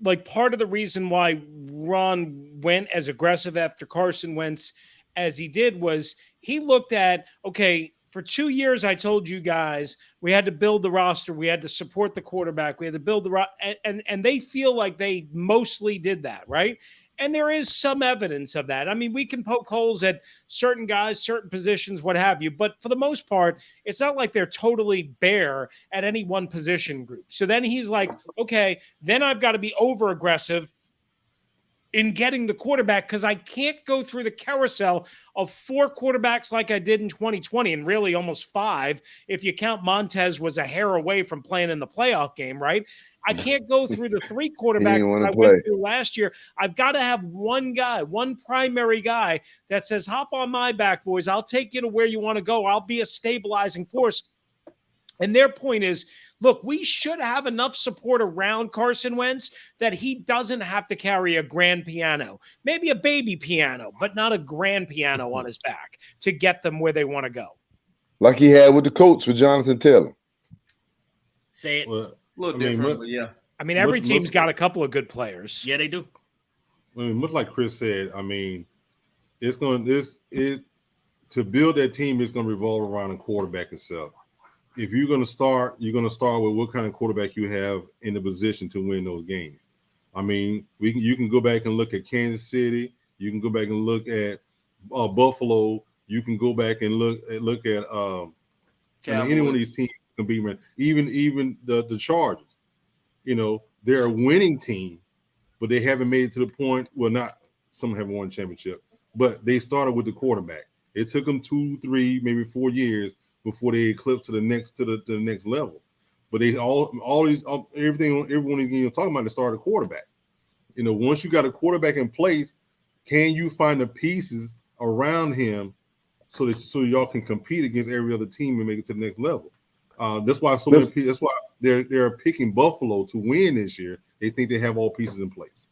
like part of the reason why Ron went as aggressive after Carson Wentz as he did was he looked at, okay, for 2 years, I told you guys we had to build the roster. We had to support the quarterback. We had to build the and they feel like they mostly did that, right? And there is some evidence of that. I mean, we can poke holes at certain guys, certain positions, what have you. But for the most part, it's not like they're totally bare at any one position group. So then he's like, okay, then I've got to be over aggressive in getting the quarterback because I can't go through the carousel of 4 quarterbacks like I did in 2020 and really almost 5 if you count Montez was a hair away from playing in the playoff game, right? I can't go through the 3 quarterbacks I went through last year. I've got to have one guy, one primary guy that says, hop on my back, boys. I'll take you to where you want to go. I'll be a stabilizing force. And their point is, look, we should have enough support around Carson Wentz that he doesn't have to carry a grand piano, maybe a baby piano, but not a grand piano on his back to get them where they want to go. Like he had with the Colts with Jonathan Taylor. Say it. Well, A little different, but yeah. I mean, every team's got a couple of good players. Yeah, they do. I mean, much like Chris said, I mean, to build that team is going to revolve around the quarterback itself. If you're going to start with what kind of quarterback you have in the position to win those games. I mean, you can go back and look at Kansas City. You can go back and look at Buffalo. You can go back and look at any one of these teams can be even the Chargers. You know, they're a winning team, but they haven't made it to the point. Well, not some haven't won a championship, but they started with the quarterback. It took them 2, 3, maybe 4 years before they eclipsed to the next level. But they everyone is talking about the start of quarterback. You know, once you got a quarterback in place, can you find the pieces around him so y'all can compete against every other team and make it to the next level? That's why they're picking Buffalo to win this year. They think they have all pieces in place.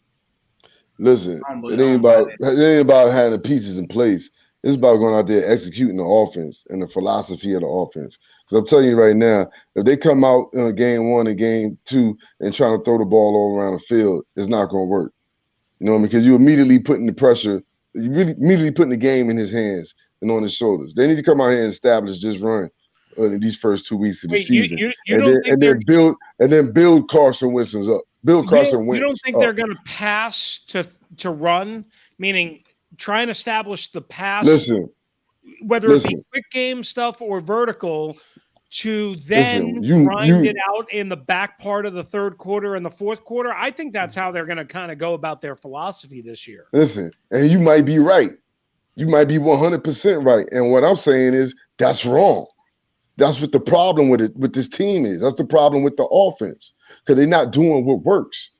Listen, it ain't about having the pieces in place. It's about going out there executing the offense and the philosophy of the offense. Because I'm telling you right now, if they come out in game 1 and game 2 and trying to throw the ball all around the field, it's not going to work. You know what I mean? Because you're immediately putting the pressure, immediately putting the game in his hands and on his shoulders. They need to come out here and establish this run in these first 2 weeks of the season, and then build Carson Wentz up. You don't think they're going to pass to run, meaning try and establish the pass, whether it be quick game stuff or vertical, to then grind it out in the back part of the third quarter and the fourth quarter? I think that's how they're going to kind of go about their philosophy this year. Listen, and you might be right. You might be 100% right. And what I'm saying is that's wrong. That's what the problem with this team is. That's the problem with the offense, because they're not doing what works.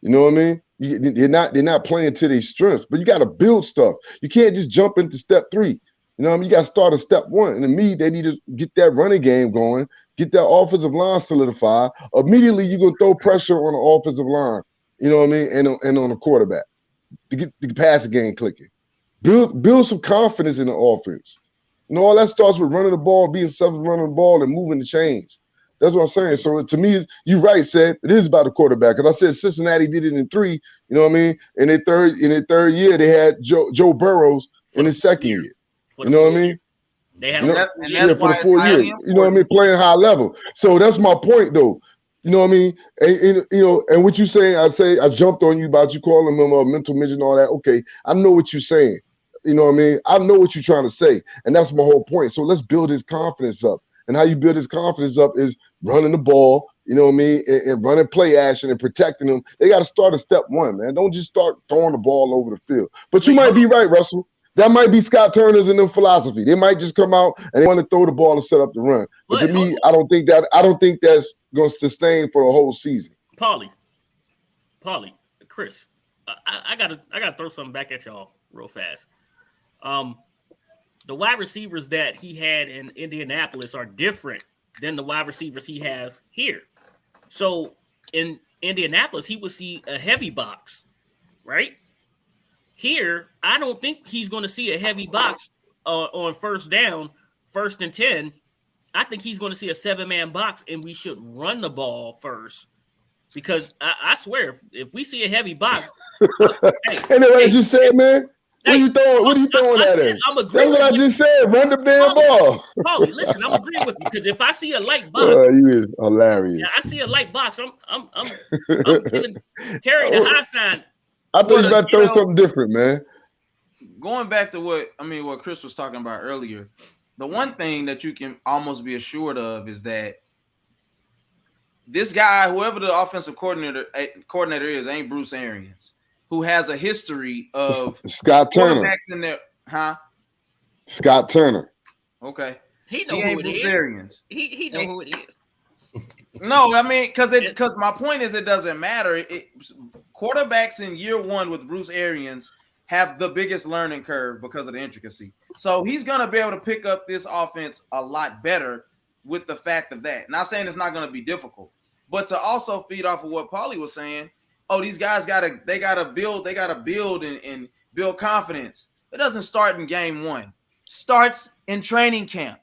You know what I mean? They're not playing to their strengths, but you got to build stuff. You can't just jump into step 3. You know what I mean? You got to start at step 1. And to me, they need to get that running game going, get that offensive line solidified. Immediately, you're going to throw pressure on the offensive line, you know what I mean, and on the quarterback to get the passing game clicking. Build some confidence in the offense. You know, all that starts with running the ball, being self-running the ball, and moving the chains. That's what I'm saying. So to me, you're right, Seth. It is about the quarterback. Because I said Cincinnati did it in 3. You know what I mean? In their third year, they had Joe Burrows in his second year. You know what I mean? They had for the 4 years. You know what I mean? Playing high level. So that's my point, though. You know what I mean? And what you saying? I jumped on you about you calling him a mental midget and all that. Okay, I know what you're saying. You know what I mean? I know what you're trying to say, and that's my whole point. So let's build his confidence up. And how you build his confidence up is running the ball, you know what I mean, and running play action and protecting them. They got to start at step 1, man. Don't just start throwing the ball over the field. But you might be right, Russell. That might be Scott Turner's and their philosophy. They might just come out and they want to throw the ball and set up the run. But to me, I don't think that's going to sustain for the whole season. Paulie, Chris, I gotta throw something back at y'all real fast. The wide receivers that he had in Indianapolis are different than the wide receivers he has here. So in Indianapolis, he would see a heavy box, right? Here, I don't think he's going to see a heavy box on first down, 1st and 10. I think he's going to see a 7-man box, and we should run the ball first. Because I swear, if we see a heavy box, and what I just said, man. What are you throwing at him? That's what I just said. Run the damn ball. Paulie, listen, I'm agreeing with you, because if I see a light box, you is hilarious. Yeah, I see a light box. I'm giving Terry the high sign. I thought you were about to throw something different, man. Going back to what Chris was talking about earlier, the one thing that you can almost be assured of is that this guy, whoever the offensive coordinator is, ain't Bruce Arians. who has a history of Scott Turner. quarterbacks in there, Scott Turner. Okay. He know ain't who it Bruce is. Arians. He know who it is. No, I mean, because my point is it doesn't matter. Quarterbacks in year one with Bruce Arians have the biggest learning curve because of the intricacy. So he's gonna be able to pick up this offense a lot better with the fact of that. Not saying it's not gonna be difficult, but to also feed off of what Paulie was saying. Oh, these guys gotta build and build confidence. It doesn't start in game one. Starts in training camp.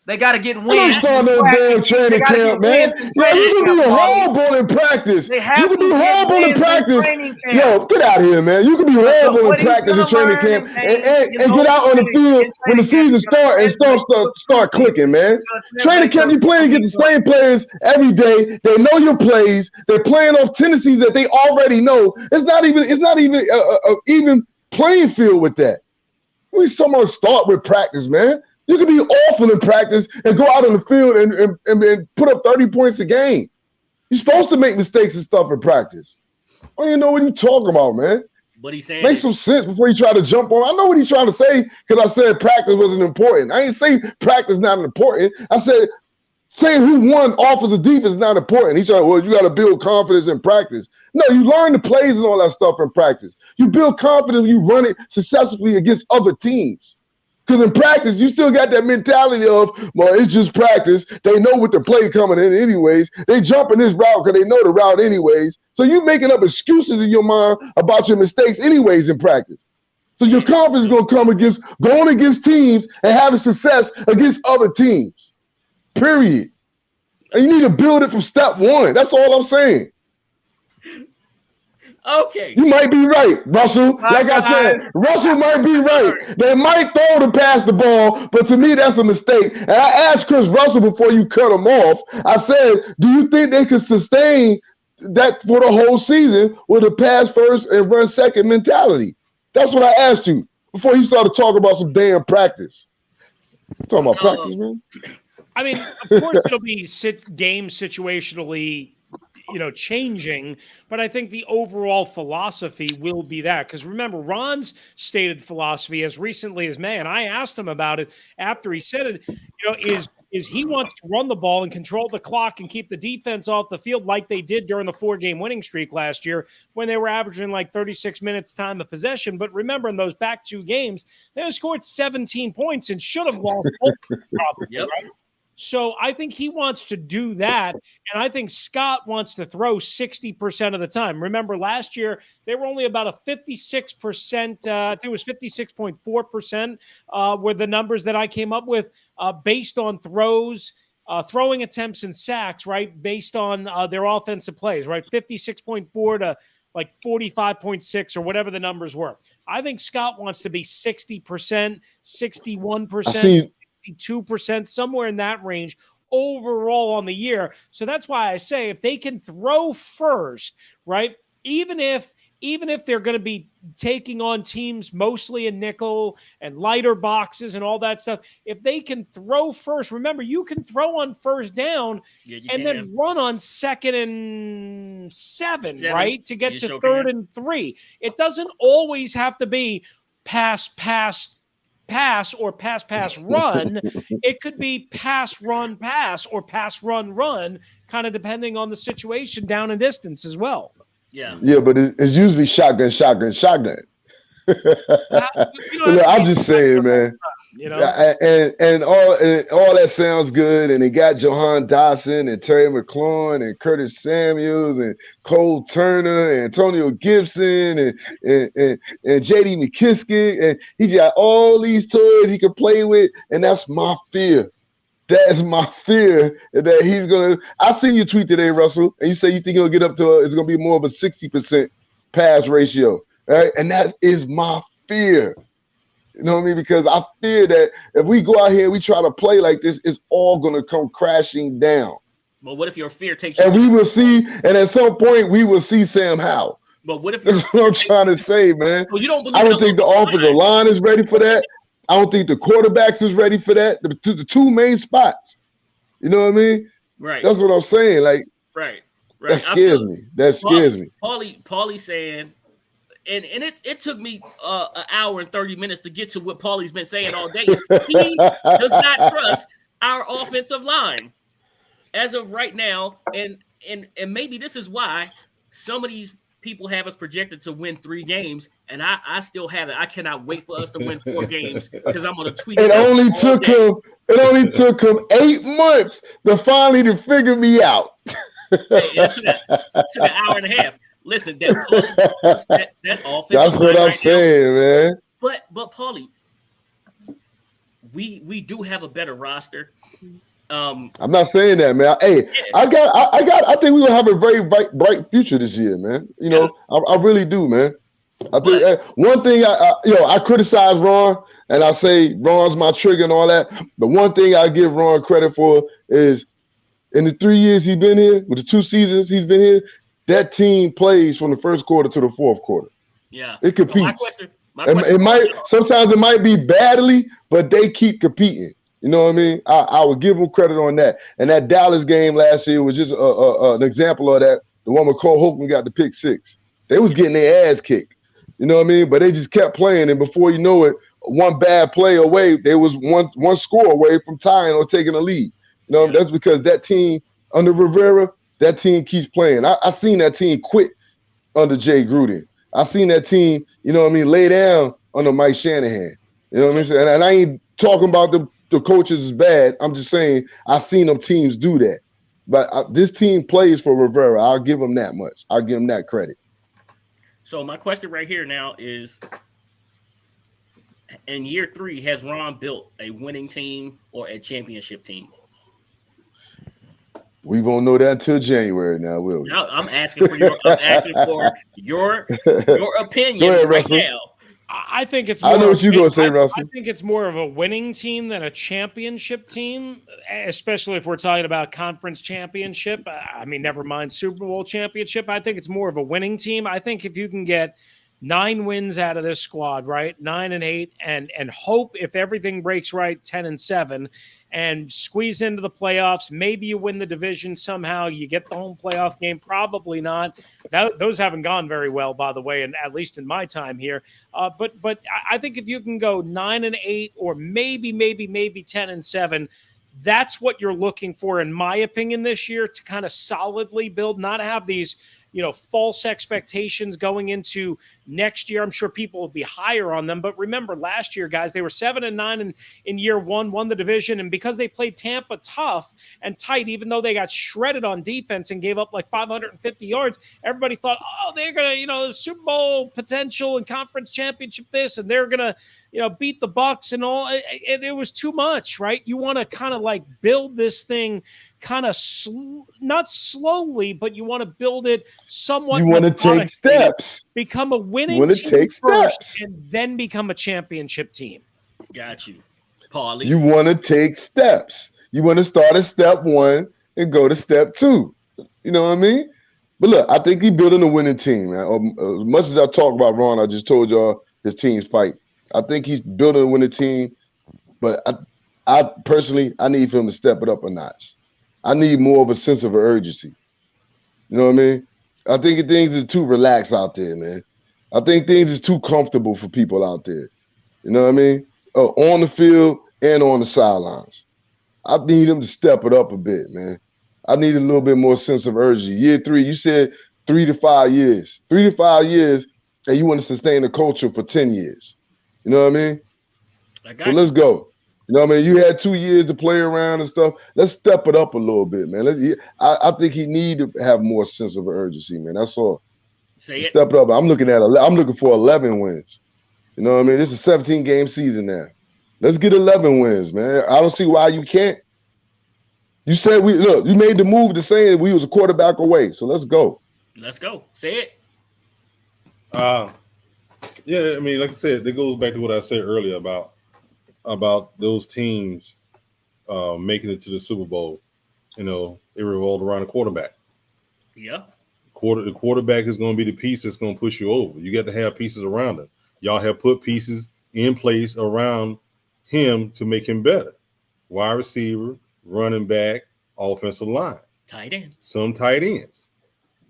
They got to get wins. Don't start no damn training camp, man. Yeah, you can be horrible in practice. You can be horrible in practice. Yo, get out of here, man. You can be horrible in practice in training camp and get out on the field when the season starts and start clicking, man. Training camp, you play against the same players every day. They know your plays. They're playing off tendencies that they already know. It's not even even playing field with that. We talking about start with practice, man. You can be awful in practice and go out on the field and put up 30 points a game. You're supposed to make mistakes and stuff in practice. I don't even know what you're talking about, man. But he's saying make some sense before you try to jump on. I know what he's trying to say because I said practice wasn't important. I ain't say practice not important. I said saying who won offensive defense is not important. He's like, well, you got to build confidence in practice. No, you learn the plays and all that stuff in practice. You build confidence when you run it successfully against other teams. Because in practice, you still got that mentality of, well, it's just practice. They know what the play coming in anyways. They jump in this route because they know the route anyways. So you're making up excuses in your mind about your mistakes anyways in practice. So your confidence is going to come against going against teams and having success against other teams. Period. And you need to build it from step one. That's all I'm saying. Okay. You might be right, Russell. Like I said, Russell might be right. They might throw to pass the ball, but to me, that's a mistake. And I asked Chris Russell before you cut him off, I said, do you think they could sustain that for the whole season with a pass first and run second mentality? That's what I asked you before you started talking about some damn practice. I'm talking about practice, man. I mean, of course, it'll be game situationally changing, but I think the overall philosophy will be that. Because remember, Ron's stated philosophy as recently as May, and I asked him about it after he said it, is he wants to run the ball and control the clock and keep the defense off the field like they did during the 4-game winning streak last year when they were averaging like 36 minutes time of possession. But remember, in those back 2 games, they scored 17 points and should have lost both probably, yep. Right? So I think he wants to do that, and I think Scott wants to throw 60% of the time. Remember, last year, they were only about a 56%, I think it was 56.4% were the numbers that I came up with based on throws, throwing attempts and sacks, right, based on their offensive plays, right, 56.4 to like 45.6 or whatever the numbers were. I think Scott wants to be 60%, 61%. 62%, somewhere in that range overall on the year. So that's why I say if they can throw first, right? Even if they're going to be taking on teams mostly in nickel and lighter boxes and all that stuff, if they can throw first, remember, you can throw on first down then run on 2nd and 7, right? To get to 3rd and 3. It doesn't always have to be pass or pass run. It could be pass run pass or pass run, kind of depending on the situation down and distance as well. Yeah, but it's usually shotgun. I'm just saying, man. And all that sounds good. And they got Jahan Dotson and Terry McLaurin and Curtis Samuels and Cole Turner and Antonio Gibson and J.D. McKissick. And he got all these toys he can play with. And that's my fear. That's my fear that he's going to – I seen your tweet today, Russell, and you say you think he'll get up to it's going to be more of a 60% pass ratio, right? And that is my fear. You know what I mean? Because I fear that if we go out here and we try to play like this, it's all going to come crashing down. But what if your fear takes you? And we will see – and at some point, we will see Sam Howell. But what if – That's what I'm trying to say, man. Well, you don't believe I don't think the offensive line is ready for that. I don't think the quarterbacks is ready for that. The 2 main spots. You know what I mean? Right. That's what I'm saying. Like, right. Right. That scares me. That scares me. Paulie saying, and it took me an hour and 30 minutes to get to what Paulie's been saying all day. Is he does not trust our offensive line as of right now, and maybe this is why some of these people have us projected to win 3 games, and I still have it. I cannot wait for us to win 4 games because I'm gonna tweet. It only took him 8 months to finally figure me out. It took an hour and a half. Listen, that offense. That's what I'm saying, man. But Paulie, we do have a better roster. I'm not saying that, man. Hey, I think we're gonna have a very bright future this year, man. You know, I really do, man. I think one thing I criticize Ron and I say Ron's my trigger and all that. But one thing I give Ron credit for is in the 3 years he's been here, with the 2 seasons he's been here, that team plays from the first quarter to the fourth quarter. Yeah, it competes. My question it might sometimes it might be badly, but they keep competing. You know what I mean? I would give them credit on that. And that Dallas game last year was just an example of that. The one with Cole Holcomb got the pick 6. They was getting their ass kicked. You know what I mean? But they just kept playing, and before you know it, one bad play away, they was one score away from tying or taking a lead. You know, that's because that team under Rivera, that team keeps playing. I seen that team quit under Jay Gruden. I seen that team, you know what I mean, lay down under Mike Shanahan. You know what I mean? And I ain't talking about the coaches is bad. I'm just saying I've seen them teams do that. But this team plays for Rivera. I'll give them that much. I'll give them that credit. So my question right here now is, in year 3, has Ron built a winning team or a championship team? We won't know that until January now, will we? No, I'm asking for your opinion. Go ahead, right Russell. now. I think it's more I know what you're going to say, Russell. I think it's more of a winning team than a championship team, especially if we're talking about conference championship. I mean, never mind Super Bowl championship. I think it's more of a winning team. I think if you can get 9 wins out of this squad, right? 9 and 8, and hope if everything breaks right, 10 and 7, and squeeze into the playoffs. Maybe you win the division somehow. You get the home playoff game. Probably not. Those haven't gone very well, by the way, and at least in my time here. But I think if you can go 9 and 8, or maybe 10 and 7. That's what you're looking for, in my opinion, this year, to kind of solidly build, not have these, false expectations going into next year. I'm sure people will be higher on them. But remember, last year, guys, they were 7 and 9 in year 1, won the division. And because they played Tampa tough and tight, even though they got shredded on defense and gave up like 550 yards, everybody thought, oh, they're going to, Super Bowl potential and conference championship this, and they're going to, beat the Bucks and all. It was too much, right? You want to kind of like build this thing kind of not slowly, but you want to build it somewhat. You want to take steps. Become a winning team first, and then become a championship team. Got you, Paulie. You want to take steps. You want to start at step 1 and go to step 2. You know what I mean? But look, I think he's building a winning team, man. As much as I talk about Ron, I just told y'all his team's fight. I think he's building a winning team, but I personally, I need for him to step it up a notch. I need more of a sense of urgency. You know what I mean? I think things are too relaxed out there, man. I think things is too comfortable for people out there. You know what I mean? On the field and on the sidelines. I need him to step it up a bit, man. I need a little bit more sense of urgency. Year 3, you said 3 to 5 years. 3 to 5 years, and you want to sustain the culture for 10 years. You know what I mean? So let's go. You know what I mean? You had 2 years to play around and stuff. Let's step it up a little bit, man. I think he need to have more sense of urgency, man. That's all. Step it up. I'm looking for 11 wins. You know what I mean? This is a 17-game season now. Let's get 11 wins, man. I don't see why you can't. You said you made the move to say we was a quarterback away. So let's go. Let's go. Say it. Yeah, I mean, like I said, it goes back to what I said earlier about those teams making it to the Super Bowl. It revolved around the quarterback. Yeah. The quarterback is going to be the piece that's going to push you over. You got to have pieces around him. Y'all have put pieces in place around him to make him better. Wide receiver, running back, offensive line. Tight ends. Some tight ends.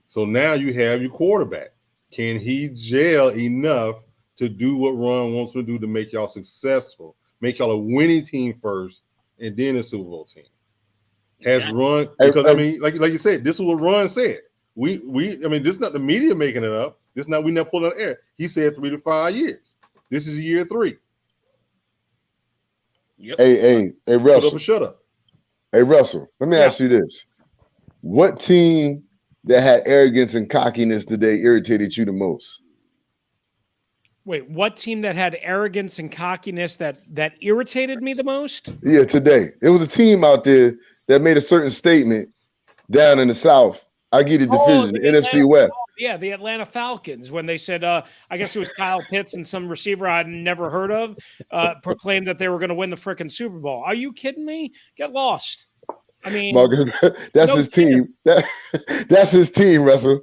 So now you have your quarterback. Can he gel enough to do what Ron wants to do to make y'all successful, make y'all a winning team first, and then a Super Bowl team? Has Ron, because I mean, like you said, this is what Ron said. I mean, this is not the media making it up. This is not, we never pulled it out of the air. He said 3 to 5 years. This is year 3. Yep. Hey, Russell. Put up or shut up. Hey, Russell, let me ask you this. What team that had arrogance and cockiness today irritated you the most? Wait, what team that had arrogance and cockiness that irritated me the most? Yeah, today. It was a team out there that made a certain statement down in the South. I get a division, the NFC West. Yeah, the Atlanta Falcons, when they said, I guess it was Kyle Pitts and some receiver I'd never heard of, proclaimed that they were going to win the frickin' Super Bowl. Are you kidding me? Get lost. I mean, Marcus, that's his team. That's his team, Russell.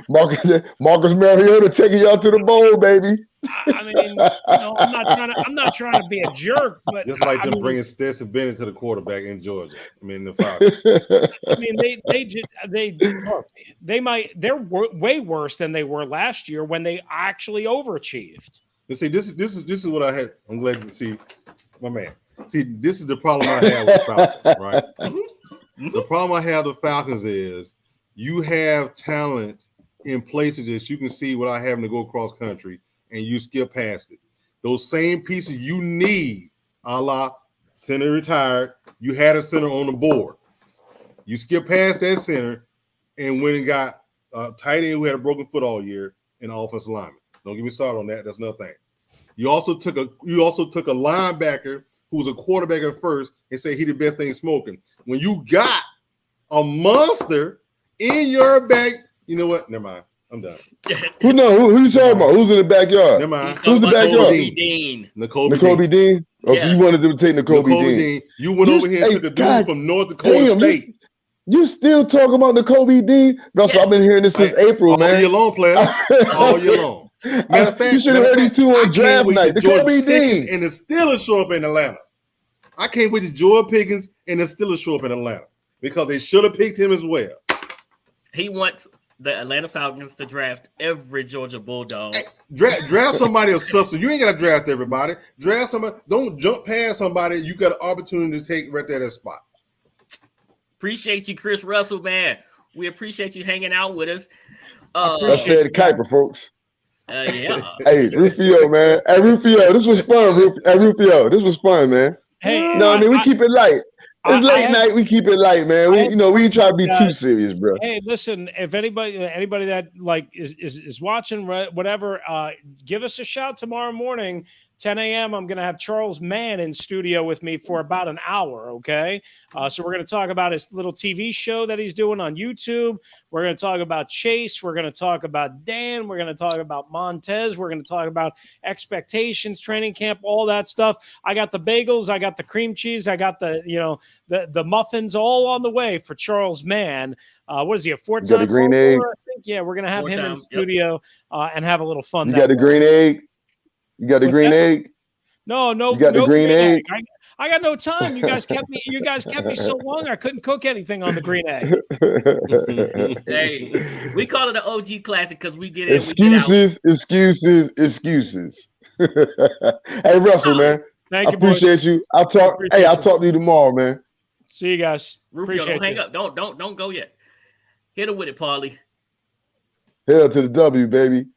Marcus Mariota taking y'all to the bowl, baby. I mean, you know, I'm not trying to be a jerk, but just like them bringing Stetson Bennett to the quarterback in Georgia. I mean, the Falcons. I mean, they're way worse than they were last year when they actually overachieved. But see, this is what I had. I'm glad to see my man. See, this is the problem I have with Falcons, right? The problem I have with Falcons is you have talent in places that you can see without having to go across country, and you skip past it. Those same pieces you need, a la center retired, you had a center on the board. You skip past that center and went and got a tight end who had a broken foot all year and offensive lineman. Don't get me started on that. That's another thing. You also took a linebacker who was a quarterback at first and said he the best thing smoking. When you got a monster in your back, you know what? Never mind. I'm done. Who you talking about? Who's in the backyard? Never mind. Who's the backyard? N'Kobe Dean. Oh, yes. So you wanted to take N'Kobe Dean. You went over here and took a dude from North Dakota State. You still talking about N'Kobe Dean? Russell, yes. I've been hearing this since April, man. All year long, player. All year long. Matter of fact, you should have heard these two on draft night. N'Kobe Dean. And the Steelers show up in Atlanta. I can't wait to George Pickens and the Steelers show up in Atlanta because they should have picked him as well. He wants the Atlanta Falcons to draft every Georgia Bulldog. Hey, draft somebody else substitute. You ain't got to draft everybody. Draft somebody. Don't jump past somebody. You got an opportunity to take right there that spot. Appreciate you, Chris Russell, man. We appreciate you hanging out with us. I said Kuiper, folks. Yeah. Hey, Rufio, man. Hey, Rufio, this was fun. Rufio, this was fun, man. Hey, no, I mean, we keep it light. It's late night. We keep it light, man. We try to be too serious, bro. Hey, listen, if anybody that like is watching, whatever, give us a shout tomorrow morning, 10 a.m. I'm going to have Charles Mann in studio with me for about an hour, okay? So we're going to talk about his little TV show that he's doing on YouTube. We're going to talk about Chase. We're going to talk about Dan. We're going to talk about Montez. We're going to talk about expectations, training camp, all that stuff. I got the bagels. I got the cream cheese. I got the muffins all on the way for Charles Mann. What is he, a 4-time green egg? I think, yeah, we're going to have him in studio and have a little fun. You got the green egg? You got the green egg? No. You got the green egg? I got no time. You guys kept me so long. I couldn't cook anything on the green egg. Hey, we call it an OG classic because we get it. Excuses. Hey, Russell, man. Thank you. Appreciate you. I'll talk to you tomorrow, man. See you guys. Rufio, don't hang up. Don't go yet. Hit her with it, Paulie. Hell to the W, baby.